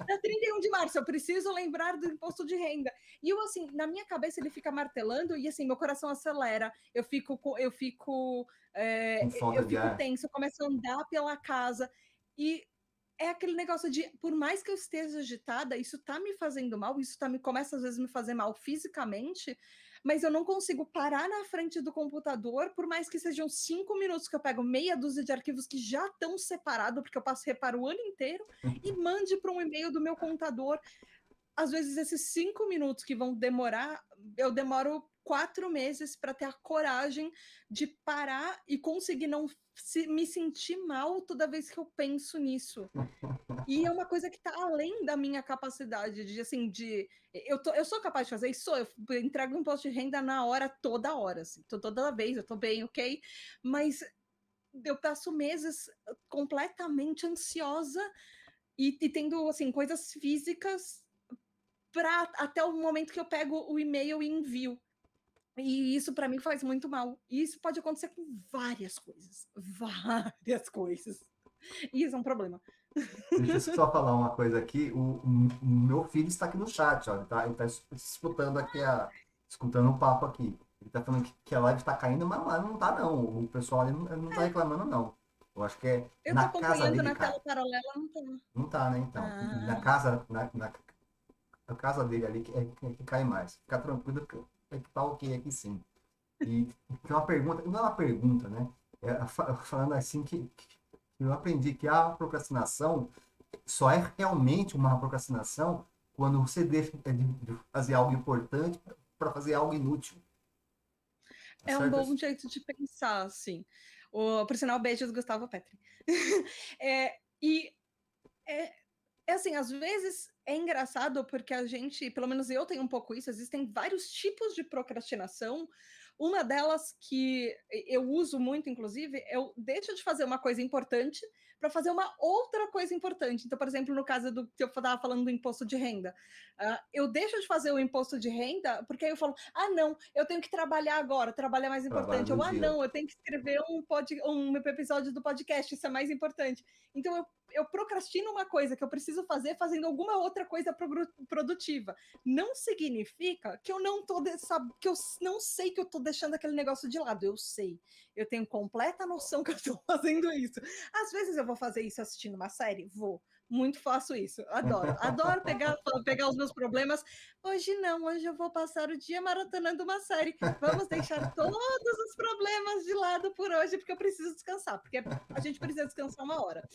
Speaker 1: Da 31 de março, eu preciso lembrar do imposto de renda. E eu, assim, na minha cabeça ele fica martelando e, assim, meu coração acelera. Eu fico
Speaker 2: Com falta de ar.
Speaker 1: tenso, eu começo a andar pela casa. E é aquele negócio de, por mais que eu esteja agitada, isso tá me fazendo mal, começa às vezes a me fazer mal fisicamente, mas eu não consigo parar na frente do computador, por mais que sejam 5 minutos que eu pego meia dúzia de arquivos que já estão separados, porque eu passo reparo o ano inteiro, e mande para um e-mail do meu contador. Às vezes, esses 5 minutos que vão demorar, eu demoro 4 meses para ter a coragem de parar e conseguir não me sentir mal toda vez que eu penso nisso. E é uma coisa que está além da minha capacidade eu sou capaz de fazer isso, eu entrego um imposto de renda na hora, toda hora, assim, toda vez, eu tô bem, ok? Mas eu passo meses completamente ansiosa e tendo, assim, coisas físicas até o momento que eu pego o e-mail e envio. E isso para mim faz muito mal. E isso pode acontecer com várias coisas. Várias coisas. E isso é um problema.
Speaker 2: Deixa eu só falar uma coisa aqui. O meu filho está aqui no chat, ó. Ele tá escutando aqui escutando o papo aqui. Ele tá falando que a live está caindo, mas não tá não. O pessoal ali não tá reclamando, não. Eu acho que é
Speaker 1: Eu tô
Speaker 2: na casa
Speaker 1: acompanhando
Speaker 2: dele,
Speaker 1: na
Speaker 2: cara.
Speaker 1: tela paralela, não tá.
Speaker 2: Não tá, né, então. Na casa, na casa dele ali que cai mais. Fica tranquilo que tá ok aqui sim. E tem uma pergunta, não é uma pergunta, né? Falando assim que eu aprendi que a procrastinação só é realmente uma procrastinação quando você deixa de fazer algo importante para fazer algo inútil. Tá
Speaker 1: É um
Speaker 2: certo?
Speaker 1: bom jeito de pensar, assim. Por sinal, beijos, Gustavo Petri. Assim, às vezes é engraçado porque a gente, pelo menos eu tenho um pouco isso, existem vários tipos de procrastinação. Uma delas que eu uso muito, inclusive, eu deixo de fazer uma coisa importante para fazer uma outra coisa importante. Então, por exemplo, no caso do que eu estava falando do imposto de renda, eu deixo de fazer o imposto de renda porque aí eu falo, não, eu tenho que trabalhar agora, trabalhar é mais
Speaker 2: Trabalho
Speaker 1: importante.
Speaker 2: do
Speaker 1: Ou,
Speaker 2: dia.
Speaker 1: não, eu tenho que escrever um episódio do podcast, isso é mais importante. Então, eu procrastino uma coisa que eu preciso fazer fazendo alguma outra coisa produtiva. Não significa que eu não que eu não sei que eu tô deixando aquele negócio de lado. Eu sei. Eu tenho completa noção que eu tô fazendo isso. Às vezes eu vou fazer isso assistindo uma série? Vou. Muito faço isso. Adoro. Adoro pegar os meus problemas. Hoje não, hoje eu vou passar o dia maratonando uma série. Vamos deixar todos os problemas de lado por hoje, porque eu preciso descansar. Porque a gente precisa descansar uma hora.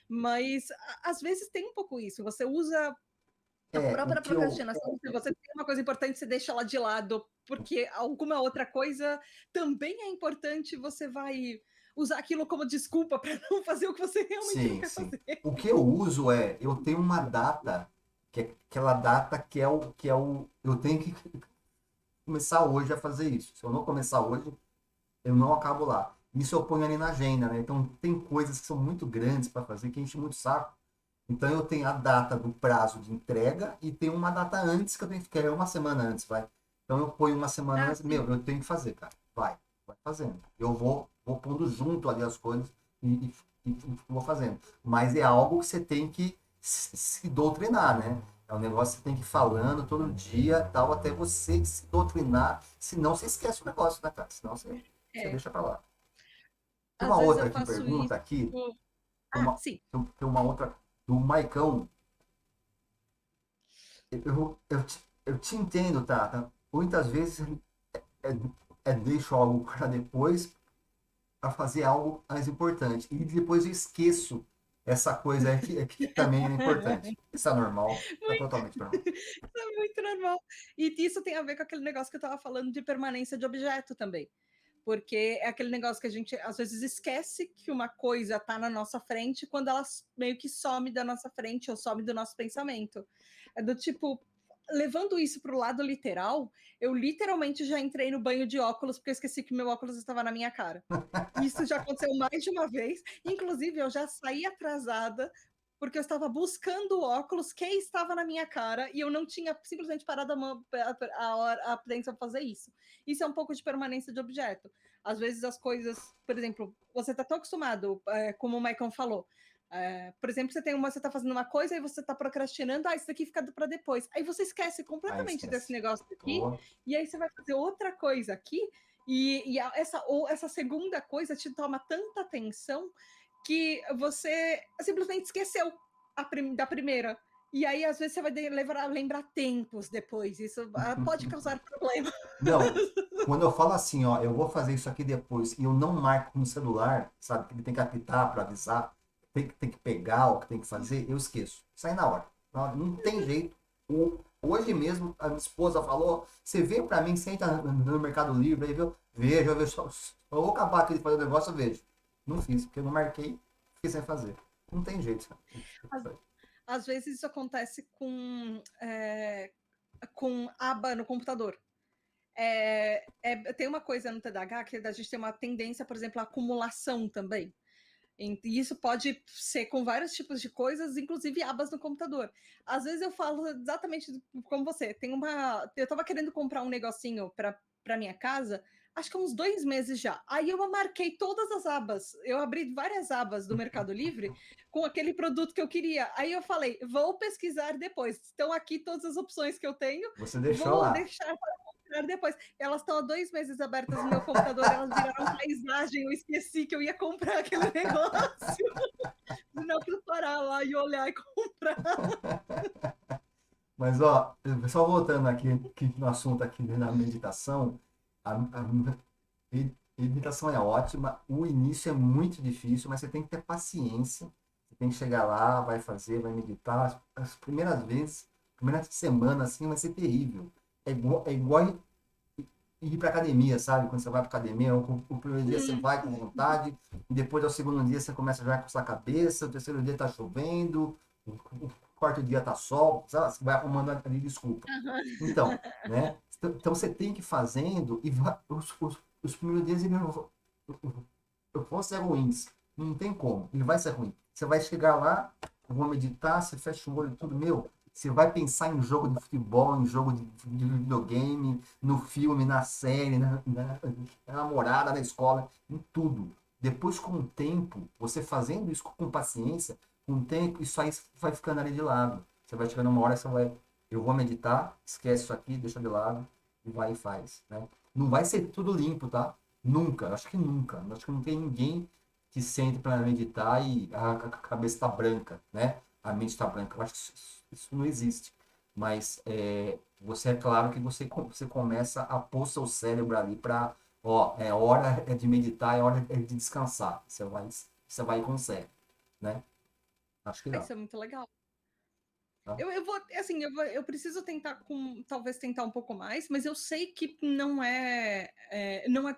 Speaker 1: Mas às vezes tem um pouco isso. Você usa a
Speaker 2: O
Speaker 1: própria
Speaker 2: que eu,
Speaker 1: procrastinação. Se você tem uma coisa importante, você deixa ela de lado, porque alguma outra coisa também é importante. Você vai usar aquilo como desculpa para não fazer o que você realmente não
Speaker 2: sim,
Speaker 1: quer
Speaker 2: sim.
Speaker 1: fazer.
Speaker 2: O que eu uso eu tenho uma data, que é aquela data eu tenho que começar hoje a fazer isso. Se eu não começar hoje, eu não acabo lá. Isso eu ponho ali na agenda, né? Então tem coisas que são muito grandes para fazer, que enche muito o saco. Então eu tenho a data do prazo de entrega e tem uma data antes que eu tenho que querer uma semana antes, vai. Então eu ponho uma semana antes,
Speaker 1: Sim.
Speaker 2: eu tenho que fazer, cara. Vai fazendo. Eu vou pondo junto ali as coisas e vou fazendo. Mas é algo que você tem que se doutrinar, né? É um negócio que você tem que ir falando todo dia, tal, até você se doutrinar. Senão você esquece o negócio, né, cara? Senão você deixa pra lá. Tem
Speaker 1: Às
Speaker 2: uma
Speaker 1: vezes eu
Speaker 2: outra aqui,
Speaker 1: faço isso.
Speaker 2: pergunta aqui.
Speaker 1: Sim.
Speaker 2: Tem uma outra do Maicão. Eu te entendo, tá? Muitas vezes deixo algo para depois para fazer algo mais importante. E depois eu esqueço essa coisa que também é importante. Isso é normal, é totalmente normal.
Speaker 1: Isso é muito normal. E isso tem a ver com aquele negócio que eu estava falando de permanência de objeto também. Porque é aquele negócio que a gente às vezes esquece que uma coisa está na nossa frente quando ela meio que some da nossa frente ou some do nosso pensamento. É do tipo, levando isso para o lado literal, eu literalmente já entrei no banho de óculos porque eu esqueci que meu óculos estava na minha cara. Isso já aconteceu mais de uma vez. Inclusive, eu já saí atrasada porque eu estava buscando o óculos que estava na minha cara e eu não tinha simplesmente parado a atenção para fazer isso. Isso é um pouco de permanência de objeto. Às vezes as coisas, por exemplo, você está tão acostumado, como o Maicon falou, por exemplo, você está fazendo uma coisa e você está procrastinando, isso daqui fica para depois. Aí você esquece completamente desse negócio aqui, e aí você vai fazer outra coisa aqui, e essa segunda coisa te toma tanta atenção que você simplesmente esqueceu da primeira. E aí, às vezes, você vai lembrar tempos depois. Isso pode causar problema.
Speaker 2: Não, quando eu falo assim, ó, eu vou fazer isso aqui depois e eu não marco no celular, sabe, que ele tem que apitar para avisar, tem que pegar o que tem que fazer, eu esqueço. Sai na hora. Não tem jeito. Hoje mesmo, a minha esposa falou, você vê para mim, você entra no Mercado Livre, aí viu? Vejo, eu vejo, eu vou acabar aqui de fazer o negócio, eu vejo. Não fiz, porque eu não marquei, fiquei sem fazer. Não tem jeito.
Speaker 1: Às vezes isso acontece com aba no computador. Tem uma coisa no TDAH que a gente tem uma tendência, por exemplo, à acumulação também. E isso pode ser com vários tipos de coisas, inclusive abas no computador. Às vezes eu falo exatamente como você. Eu estava querendo comprar um negocinho para minha casa, acho que há uns 2 meses já. Aí eu marquei todas as abas. Eu abri várias abas do Mercado Livre com aquele produto que eu queria. Aí eu falei, vou pesquisar depois. Estão aqui todas as opções que eu tenho.
Speaker 2: Você deixou
Speaker 1: vou
Speaker 2: lá.
Speaker 1: deixar para depois. Elas estão há 2 meses abertas no meu computador, elas viraram paisagem, eu esqueci que eu ia comprar aquele negócio. Não, preciso parar lá e olhar e comprar.
Speaker 2: Mas, ó, só voltando aqui no assunto aqui da meditação, meditação é ótima, o início é muito difícil, mas você tem que ter paciência, você tem que chegar lá, vai fazer, vai meditar, as primeiras vezes, primeira semana, assim, vai ser terrível. É igual ir pra academia, sabe? Quando você vai pra academia, o primeiro dia você vai com vontade, e depois ao segundo dia você começa já com a cabeça, o terceiro dia tá chovendo, o quarto dia tá sol, sabe? Você vai arrumando ali desculpa. Então, né? Então você tem que ir fazendo e os primeiros dias vão ser ruins. Não tem como, ele vai ser ruim. Você vai chegar lá, eu vou meditar, você fecha o olho e tudo, meu. Você vai pensar em jogo de futebol, em jogo de videogame, no filme, na série, na namorada, na escola, em tudo. Depois, com o tempo, você fazendo isso com paciência, com o tempo, isso aí vai ficando ali de lado. Você vai chegando uma hora, você vai, eu vou meditar, esquece isso aqui, deixa de lado, e vai e faz, né? Não vai ser tudo limpo, tá? Nunca, acho que nunca. Acho que não tem ninguém que sente para meditar e a cabeça está branca, né? A mente está branca. Eu acho que isso não existe. Mas você é claro que você começa a pôr seu cérebro ali para, ó, é hora de meditar, é hora de descansar. Você vai e consegue, né? Acho que dá.
Speaker 1: Isso é muito legal.
Speaker 2: Tá?
Speaker 1: Eu preciso tentar talvez tentar um pouco mais, mas eu sei que não é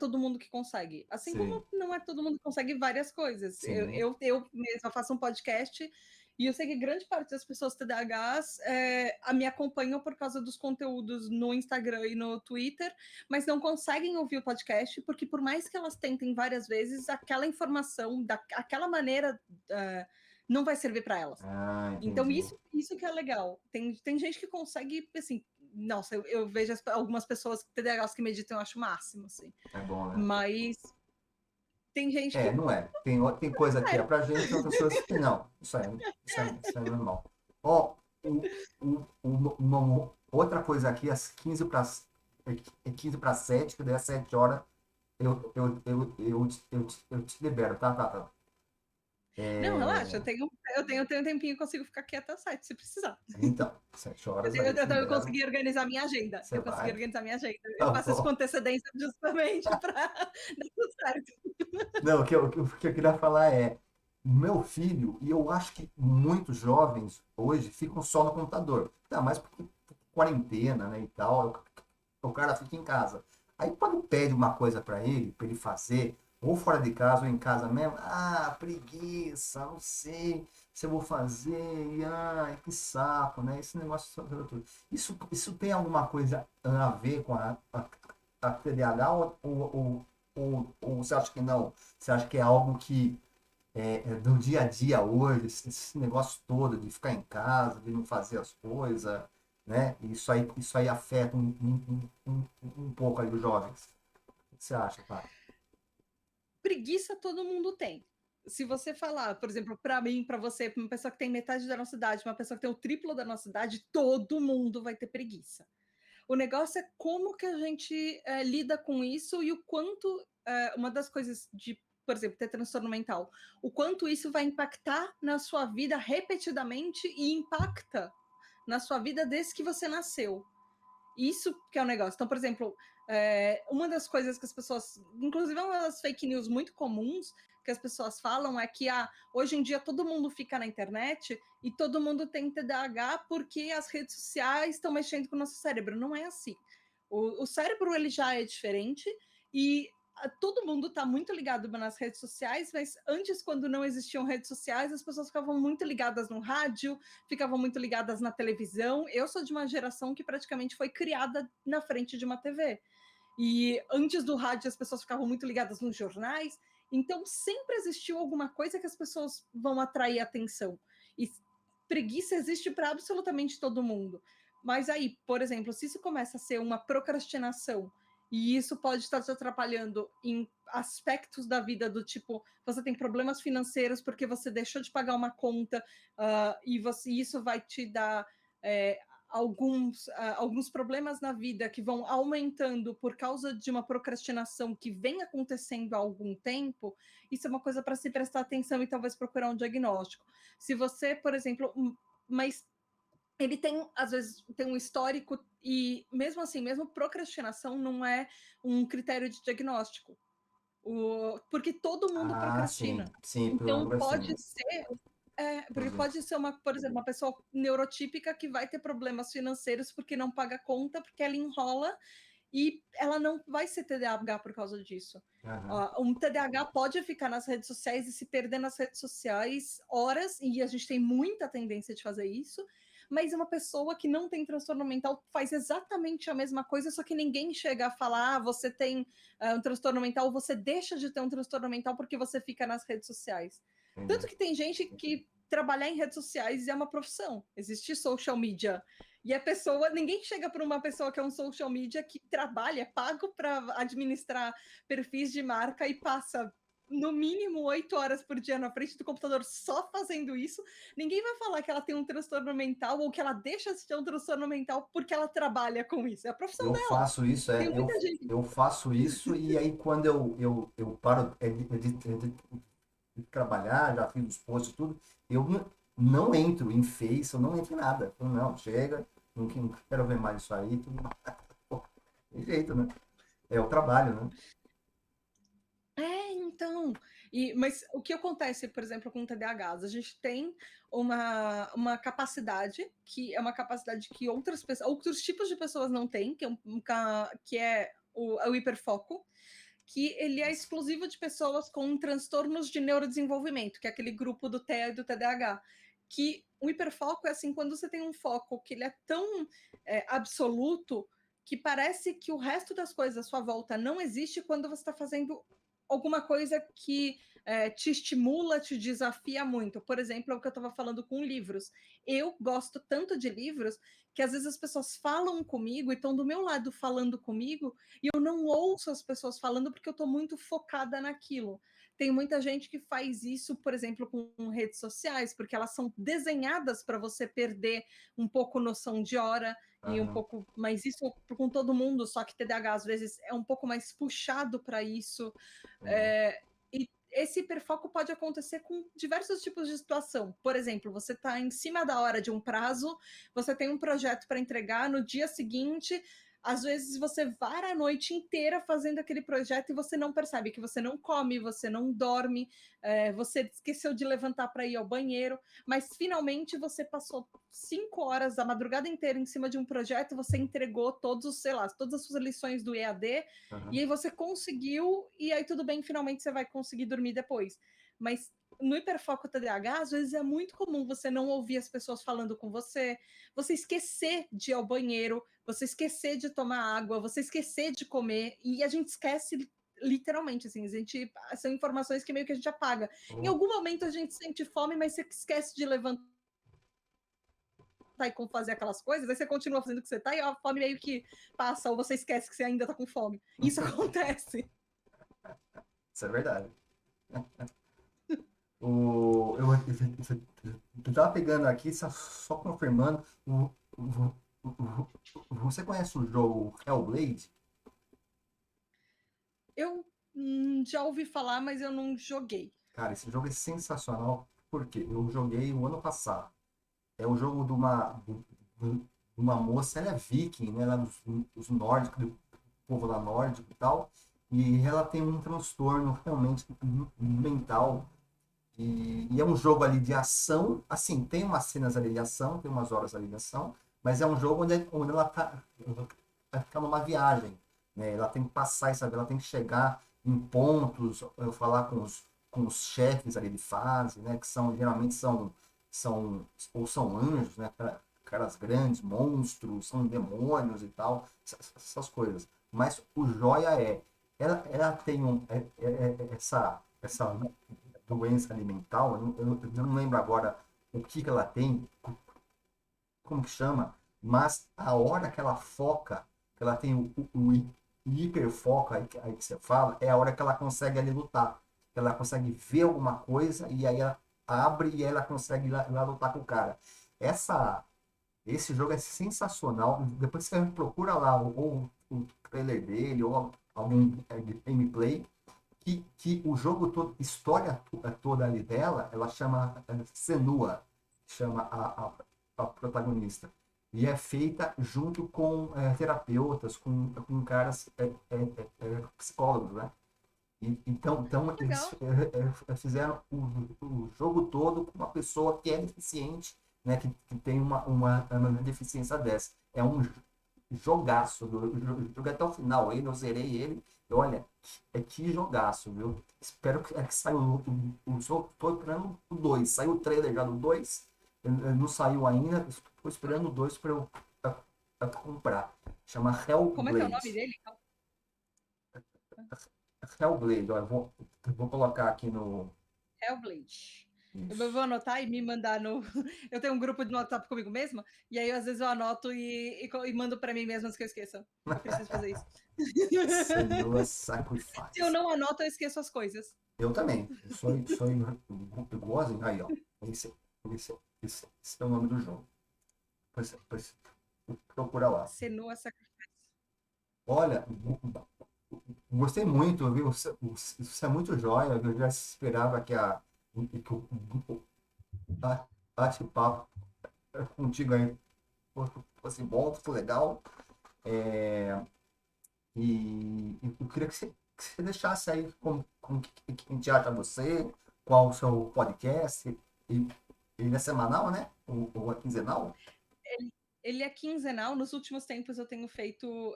Speaker 1: todo mundo que consegue. Assim
Speaker 2: Sim.
Speaker 1: como não é todo mundo que consegue várias coisas.
Speaker 2: Sim.
Speaker 1: Eu mesma faço um podcast e eu sei que grande parte das pessoas TDAHs me acompanham por causa dos conteúdos no Instagram e no Twitter, mas não conseguem ouvir o podcast, porque por mais que elas tentem várias vezes, aquela informação, daquela maneira, não vai servir para elas. Então, isso que é legal. Tem gente que consegue, assim, nossa, eu vejo algumas pessoas TDAHs que meditam, eu acho o máximo, assim.
Speaker 2: É bom, né?
Speaker 1: Mas tem gente que...
Speaker 2: Não é. Tem coisa que é pra gente, tem outras coisas que não. Isso é normal. Ó, uma outra coisa aqui, às 15 para 7, que daí às 7 horas eu te libero, tá?
Speaker 1: Não, relaxa, eu tenho um tempinho, consigo ficar aqui até 7, se precisar.
Speaker 2: Então, 7 horas aí
Speaker 1: Eu consegui organizar minha agenda. Consegui organizar minha agenda. Eu faço isso com antecedência justamente para dar tudo certo.
Speaker 2: Não, o que eu queria falar é, meu filho, e eu acho que muitos jovens hoje ficam só no computador. Tá, mas porque quarentena, né, e tal, o cara fica em casa. Aí quando pede uma coisa para ele fazer, ou fora de casa ou em casa mesmo, preguiça, não sei se eu vou fazer, e ai, que saco, né? Esse negócio tudo. Isso tem alguma coisa a ver com a TDAH ou você acha que não? Você acha que é algo que do dia a dia hoje, esse negócio todo de ficar em casa, de não fazer as coisas, né? Isso aí afeta um pouco aí os jovens. O que você acha, Paty?
Speaker 1: Preguiça todo mundo tem. Se você falar, por exemplo, para mim, para você, uma pessoa que tem metade da nossa idade, uma pessoa que tem o triplo da nossa idade, todo mundo vai ter preguiça. O negócio é como que a gente lida com isso e o quanto, uma das coisas de, por exemplo, ter transtorno mental, o quanto isso vai impactar na sua vida repetidamente e impacta na sua vida desde que você nasceu. Isso que é o negócio. Então, por exemplo, uma das coisas que as pessoas, inclusive uma das fake news muito comuns que as pessoas falam é que hoje em dia todo mundo fica na internet e todo mundo tem TDAH porque as redes sociais estão mexendo com o nosso cérebro. Não é assim. O cérebro ele já é diferente e todo mundo está muito ligado nas redes sociais, mas antes, quando não existiam redes sociais, as pessoas ficavam muito ligadas no rádio, ficavam muito ligadas na televisão. Eu sou de uma geração que praticamente foi criada na frente de uma TV. E antes do rádio, as pessoas ficavam muito ligadas nos jornais. Então, sempre existiu alguma coisa que as pessoas vão atrair atenção. E preguiça existe para absolutamente todo mundo. Mas aí, por exemplo, se isso começa a ser uma procrastinação e isso pode estar te atrapalhando em aspectos da vida do tipo, você tem problemas financeiros porque você deixou de pagar uma conta isso vai te dar alguns problemas na vida que vão aumentando por causa de uma procrastinação que vem acontecendo há algum tempo, isso é uma coisa para se prestar atenção e talvez procurar um diagnóstico. Se você, por exemplo, mas ele tem, às vezes, tem um histórico e, mesmo assim, mesmo procrastinação não é um critério de diagnóstico. Porque todo mundo
Speaker 2: Ah, sim,
Speaker 1: procrastina.
Speaker 2: sim,
Speaker 1: Então, pode
Speaker 2: assim.
Speaker 1: ser... porque
Speaker 2: Uhum.
Speaker 1: pode ser, por exemplo, uma pessoa neurotípica que vai ter problemas financeiros porque não paga conta, porque ela enrola e ela não vai ser TDAH por causa disso.
Speaker 2: Aham.
Speaker 1: Um TDAH pode ficar nas redes sociais e se perder nas redes sociais horas, e a gente tem muita tendência de fazer isso, mas uma pessoa que não tem transtorno mental faz exatamente a mesma coisa, só que ninguém chega a falar, você tem um transtorno mental, você deixa de ter um transtorno mental porque você fica nas redes sociais. Tanto
Speaker 2: Entendi.
Speaker 1: que tem gente que trabalhar em redes sociais é uma profissão. Existe social media. E a pessoa, ninguém chega para uma pessoa que é um social media que trabalha, é pago para administrar perfis de marca e passa no mínimo 8 horas por dia na frente do computador só fazendo isso. Ninguém vai falar que ela tem um transtorno mental ou que ela deixa de ter um transtorno mental porque ela trabalha com isso. É a profissão
Speaker 2: Eu
Speaker 1: dela.
Speaker 2: faço isso,
Speaker 1: Tem muita gente.
Speaker 2: eu faço isso e aí quando eu paro de trabalhar, já fiz os posts e tudo, eu não entro em Face, eu não entro em nada. Eu falo, não, chega, não quero ver mais isso aí, tudo. Pô, tem jeito, né? É o trabalho, né?
Speaker 1: Então. Mas o que acontece, por exemplo, com o TDAH? A gente tem uma capacidade que é uma capacidade que outros tipos de pessoas não têm, que é o hiperfoco, que ele é exclusivo de pessoas com transtornos de neurodesenvolvimento, que é aquele grupo do TEA e do TDAH. Que o hiperfoco é assim, quando você tem um foco que ele é tão absoluto que parece que o resto das coisas à sua volta não existe quando você está fazendo alguma coisa que te estimula, te desafia muito. Por exemplo, é o que eu estava falando com livros. Eu gosto tanto de livros que às vezes as pessoas falam comigo e estão do meu lado falando comigo e eu não ouço as pessoas falando porque eu estou muito focada naquilo. Tem muita gente que faz isso, por exemplo, com redes sociais, porque elas são desenhadas para você perder um pouco noção de hora e um
Speaker 2: Aham.
Speaker 1: pouco, mas isso com todo mundo, só que TDAH às vezes é um pouco mais puxado para isso.
Speaker 2: Entendi.
Speaker 1: E esse hiperfoco pode acontecer com diversos tipos de situação. Por exemplo, você está em cima da hora de um prazo, você tem um projeto para entregar no dia seguinte. Às vezes você vara a noite inteira fazendo aquele projeto e você não percebe que você não come, você não dorme, você esqueceu de levantar para ir ao banheiro, mas finalmente você passou 5 horas da madrugada inteira em cima de um projeto, você entregou sei lá, todas as suas lições do EAD, e
Speaker 2: Aham.
Speaker 1: aí você conseguiu, e aí tudo bem, finalmente você vai conseguir dormir depois. Mas no hiperfoco TDAH, às vezes é muito comum você não ouvir as pessoas falando com você esquecer de ir ao banheiro, você esquecer de tomar água, você esquecer de comer, e a gente esquece literalmente, assim, são informações que meio que a gente apaga. Em algum momento a gente sente fome, mas você esquece de levantar e fazer aquelas coisas, aí você continua fazendo o que você tá e a fome meio que passa, ou você esquece que você ainda tá com fome. Isso acontece.
Speaker 2: Isso é verdade. Eu tava pegando aqui, só confirmando. Você conhece o jogo Hellblade?
Speaker 1: Eu já ouvi falar, mas eu não joguei.
Speaker 2: Cara, esse jogo é sensacional, porque eu joguei o ano passado. É o jogo de uma moça, ela é viking, né? Ela é dos nórdicos, do povo lá nórdico e tal. E ela tem um transtorno realmente mental. E é um jogo ali de ação, assim, tem umas cenas ali de ação, tem umas horas ali de ação, mas é um jogo onde ela tá numa viagem, né? Ela tem que passar, sabe? Ela tem que chegar em pontos, eu falar com os chefes ali de fase, né? Que são, geralmente ou são anjos, né? Caras grandes, monstros, são demônios e tal, essas coisas. Mas o joia ela tem essa doença alimentar, eu não lembro agora o que ela tem, como que chama, mas a hora que ela foca, que ela tem o hiperfoco aí que você fala, é a hora que ela consegue ali lutar. Ela consegue ver alguma coisa e aí ela abre e ela consegue ir lá lutar com o cara. Esse jogo é sensacional. Depois você procura lá ou o trailer dele ou algum gameplay que o jogo todo, história toda ali dela, ela chama Senua, chama a protagonista. E é feita junto com terapeutas, com caras psicólogos, né? Então eles
Speaker 1: Legal.
Speaker 2: fizeram o jogo todo com uma pessoa que é deficiente, né? Que tem uma deficiência dessa. É um jogaço. Joguei até o final ele, eu zerei ele. E olha, que jogaço, viu? Espero que saia o jogo. Tô esperando o 2. Saiu o trailer já do 2. Não saiu ainda. Estou esperando o 2 para eu pra comprar. Chama
Speaker 1: Como é que é o nome
Speaker 2: Hellblade.
Speaker 1: dele?
Speaker 2: Hellblade, ó, eu vou colocar aqui no.
Speaker 1: Hellblade. Eu
Speaker 2: Isso.
Speaker 1: vou anotar e me mandar no. Eu tenho um grupo de WhatsApp comigo mesma, e aí às vezes eu anoto e mando para mim mesma antes que eu esqueça. Eu preciso fazer isso.
Speaker 2: Senua
Speaker 1: Se eu
Speaker 2: Sacrifice.
Speaker 1: não anoto, eu esqueço as coisas.
Speaker 2: Eu também. Eu sou igualzinho. Aí, ó. Esse, esse é o nome do jogo. Depois procura lá.
Speaker 1: Senua Sacrifice.
Speaker 2: Olha, gostei muito, viu? Você é muito jóia. Eu já esperava que o bate-papo contigo aí fosse bom, fosse legal. É, e eu queria que você deixasse aí como que a gente acha você, qual o seu podcast. E, ele é semanal, né? Ou é quinzenal?
Speaker 1: Ele é quinzenal. Nos últimos tempos eu tenho feito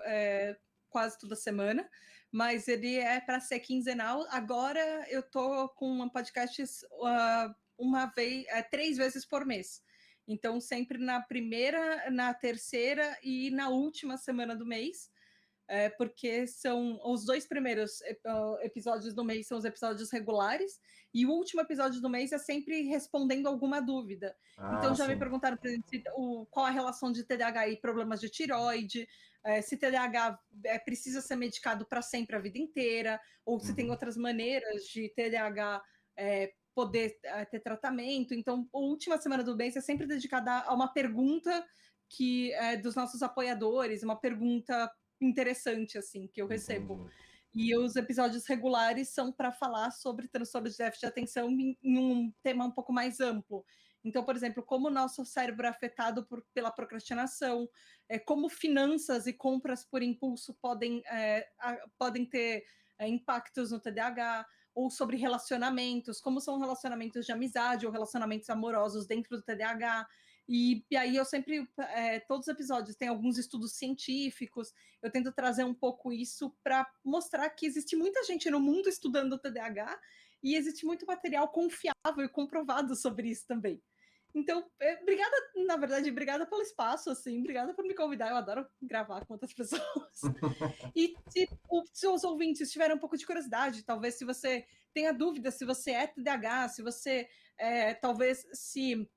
Speaker 1: quase toda semana, mas ele é para ser quinzenal. Agora eu tô com um podcast uma vez, 3 vezes por mês. Então, sempre na primeira, na terceira e na última semana do mês. Porque são os 2 primeiros episódios do mês são os episódios regulares, e o último episódio do mês é sempre respondendo alguma dúvida.
Speaker 2: Ah,
Speaker 1: Então já me
Speaker 2: sim.
Speaker 1: perguntaram, por exemplo, qual a relação de TDAH e problemas de tireoide, se TDAH precisa ser medicado para sempre a vida inteira, ou se tem
Speaker 2: Uhum.
Speaker 1: outras maneiras de TDAH poder ter tratamento. Então, a última semana do mês é sempre dedicada a uma pergunta que dos nossos apoiadores, uma pergunta interessante assim que eu recebo.
Speaker 2: Entendi.
Speaker 1: E os episódios regulares são para falar sobre transtorno de déficit de atenção em um tema um pouco mais amplo. Então, por exemplo, como o nosso cérebro é afetado pela procrastinação, como finanças e compras por impulso podem ter impactos no TDAH, ou sobre relacionamentos, como são relacionamentos de amizade ou relacionamentos amorosos dentro do TDAH. E aí eu sempre, todos os episódios têm alguns estudos científicos, eu tento trazer um pouco isso para mostrar que existe muita gente no mundo estudando o TDAH e existe muito material confiável e comprovado sobre isso também. Então, obrigada, na verdade, obrigada pelo espaço, assim, obrigada por me convidar. Eu adoro gravar com outras pessoas. E se os ouvintes tiverem um pouco de curiosidade, talvez se você tenha dúvida se você é TDAH, se você talvez se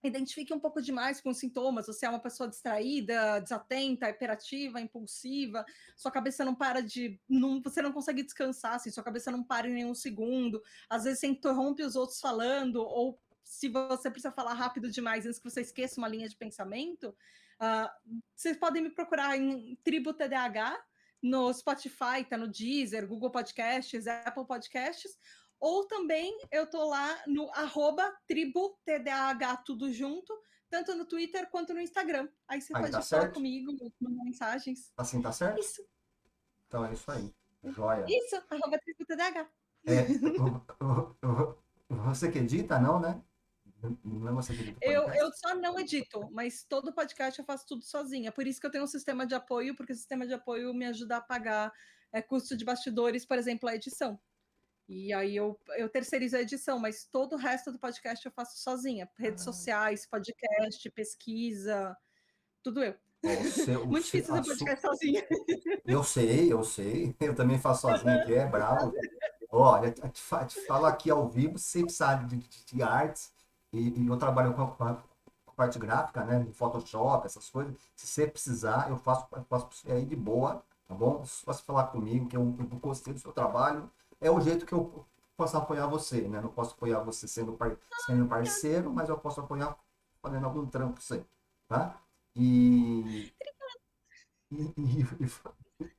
Speaker 1: identifique um pouco demais com os sintomas, você é uma pessoa distraída, desatenta, hiperativa, impulsiva, sua cabeça não para você não consegue descansar, assim, sua cabeça não para em nenhum segundo, às vezes você interrompe os outros falando, ou se você precisa falar rápido demais antes que você esqueça uma linha de pensamento, vocês podem me procurar em Tribo TDAH, no Spotify, tá no Deezer, Google Podcasts, Apple Podcasts, ou também eu tô lá no @tributdh tudo junto, tanto no Twitter quanto no Instagram. Aí você
Speaker 2: Aí
Speaker 1: pode
Speaker 2: tá
Speaker 1: falar
Speaker 2: certo?
Speaker 1: comigo, mandar mensagens.
Speaker 2: Assim tá certo?
Speaker 1: Isso,
Speaker 2: Então é isso aí. Joia.
Speaker 1: isso, @tributdh.
Speaker 2: É, você que edita, não, né? Não é você que edita o podcast?
Speaker 1: Eu só não edito, mas todo podcast eu faço tudo sozinha. Por isso que eu tenho um sistema de apoio, porque o sistema de apoio me ajuda a pagar custo de bastidores, por exemplo, a edição. E aí eu terceirizo a edição, mas todo o resto do podcast eu faço sozinha. Redes sociais, podcast, pesquisa, tudo eu.
Speaker 2: Ó,
Speaker 1: Muito difícil fazer podcast sozinha.
Speaker 2: Eu sei, eu sei. Eu também faço sozinho aqui, é bravo. Olha, te falo aqui ao vivo, se você precisar de artes, e eu trabalho com parte gráfica, né? De Photoshop, essas coisas. Se você precisar, eu faço pra você aí de boa, tá bom? Só se falar comigo, que eu gostei do seu trabalho. É o jeito que eu posso apoiar você, né? Não posso apoiar você sendo parceiro, mas eu posso apoiar fazendo algum trampo pra você, tá? E,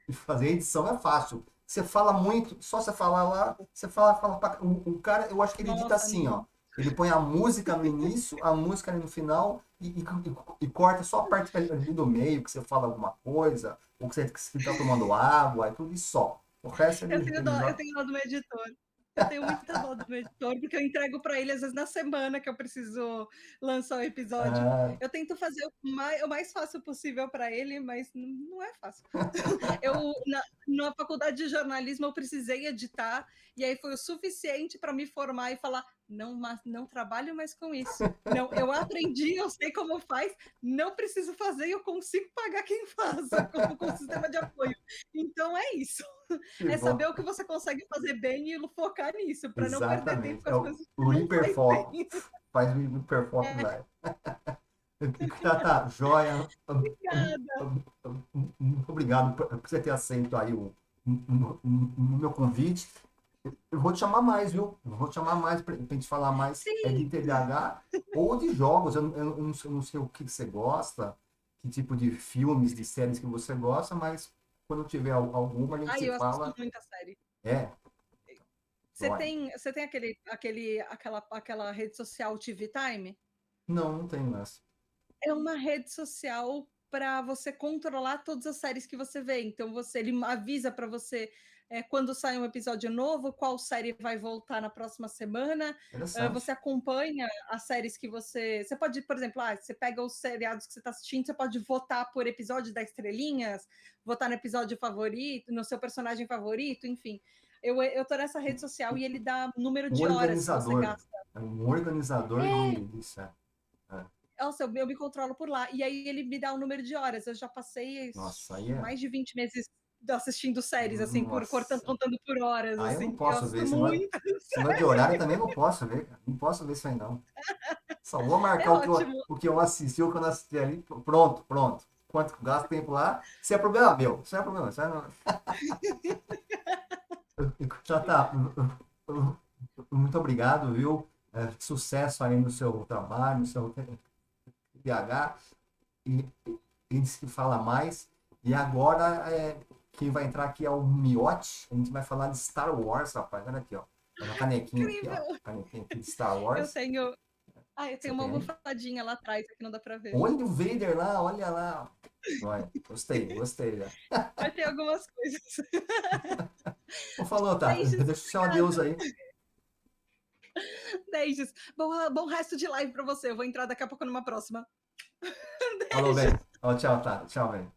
Speaker 2: e fazer edição é fácil. Você fala muito, só você falar lá, você fala o cara, eu acho que ele edita
Speaker 1: Nossa,
Speaker 2: assim, ó. Ele põe a música no início, a música no final e corta só a parte ali do meio, que você fala alguma coisa, ou que você está tomando água, é tudo isso só. O resto
Speaker 1: eu tenho
Speaker 2: ele
Speaker 1: dó, eu
Speaker 2: joga.
Speaker 1: tenho dó do meu editor. Eu tenho muita dó do meu editor, porque eu entrego para ele, às vezes, na semana que eu preciso lançar o episódio.
Speaker 2: Ah,
Speaker 1: Eu tento fazer o mais fácil possível para ele, mas não é fácil. Na faculdade de jornalismo, eu precisei editar, e aí foi o suficiente para me formar e falar: não trabalho mais com isso. Não, eu aprendi, eu sei como faz, não preciso fazer e eu consigo pagar quem faça com o sistema de apoio. Então é isso.
Speaker 2: que
Speaker 1: É
Speaker 2: bom.
Speaker 1: saber o que você consegue fazer bem e focar nisso, para não perder tempo
Speaker 2: Exatamente.
Speaker 1: com
Speaker 2: É
Speaker 1: as
Speaker 2: o,
Speaker 1: coisas que
Speaker 2: o
Speaker 1: não faz
Speaker 2: hiperfoco.
Speaker 1: bem.
Speaker 2: Faz o hiperfoco vai. Tá, joia.
Speaker 1: Obrigada.
Speaker 2: Muito obrigado por você ter aceito aí o meu convite. Eu vou te chamar mais, viu? Eu vou te chamar mais para a gente falar mais de
Speaker 1: Sim.
Speaker 2: TDAH ou de jogos. Eu não sei o que você gosta, que tipo de filmes, de séries que você gosta, mas quando tiver alguma, a gente
Speaker 1: Ai,
Speaker 2: se
Speaker 1: eu assisto
Speaker 2: fala.
Speaker 1: muita série.
Speaker 2: É,
Speaker 1: Você
Speaker 2: joia.
Speaker 1: tem, você tem aquela rede social TV Time?
Speaker 2: Não tenho essa.
Speaker 1: É uma rede social para você controlar todas as séries que você vê. Então ele avisa para você quando sai um episódio novo, qual série vai voltar na próxima semana. Você
Speaker 2: Interessante.
Speaker 1: acompanha as séries que você pode, por exemplo, você pega os seriados que você está assistindo, você pode votar por episódio das estrelinhas, votar no episódio favorito, no seu personagem favorito, enfim. Eu tô nessa rede social e ele dá número
Speaker 2: Um
Speaker 1: de horas que você
Speaker 2: organizador.
Speaker 1: gasta.
Speaker 2: É um organizador de isso.
Speaker 1: Nossa, eu me controlo por lá. E aí ele me dá um número de horas. Eu já passei
Speaker 2: Nossa, aí é.
Speaker 1: mais de 20 meses assistindo séries, assim,
Speaker 2: Nossa.
Speaker 1: contando por horas,
Speaker 2: Ah, eu não
Speaker 1: assim. Eu
Speaker 2: posso ver.
Speaker 1: assisto muito.
Speaker 2: Se não é de horário, eu também não posso ver, cara. Não posso ver isso aí, não. Só vou
Speaker 1: É
Speaker 2: marcar
Speaker 1: ótimo.
Speaker 2: o que eu assisti, o que eu não assisti ali. Pronto, pronto. Quanto gasto tempo lá? Se é problema meu. Se é problema, se é... Já tá. Muito obrigado, viu? Sucesso aí no seu trabalho, no seu PH. E a gente se fala mais. E agora, quem vai entrar aqui é o Miote. A gente vai falar de Star Wars, rapaz. Olha aqui, ó. Tem uma canequinha aqui, ó.
Speaker 1: Incrível.
Speaker 2: Canequinha aqui de Star
Speaker 1: Eu
Speaker 2: Wars.
Speaker 1: tenho. Eu
Speaker 2: Você
Speaker 1: tenho uma
Speaker 2: tem aí?
Speaker 1: almofadinha lá atrás, que não dá pra ver.
Speaker 2: Olha o Vader lá, olha lá. Vai, gostei já.
Speaker 1: Vai ter algumas coisas.
Speaker 2: Então falou, tá.
Speaker 1: Beijos,
Speaker 2: Deixa o seu adeus aí.
Speaker 1: beijos. Bom resto de live pra você. Eu vou entrar daqui a pouco numa próxima.
Speaker 2: Falou, velho. Tchau, tá. Tchau, velho.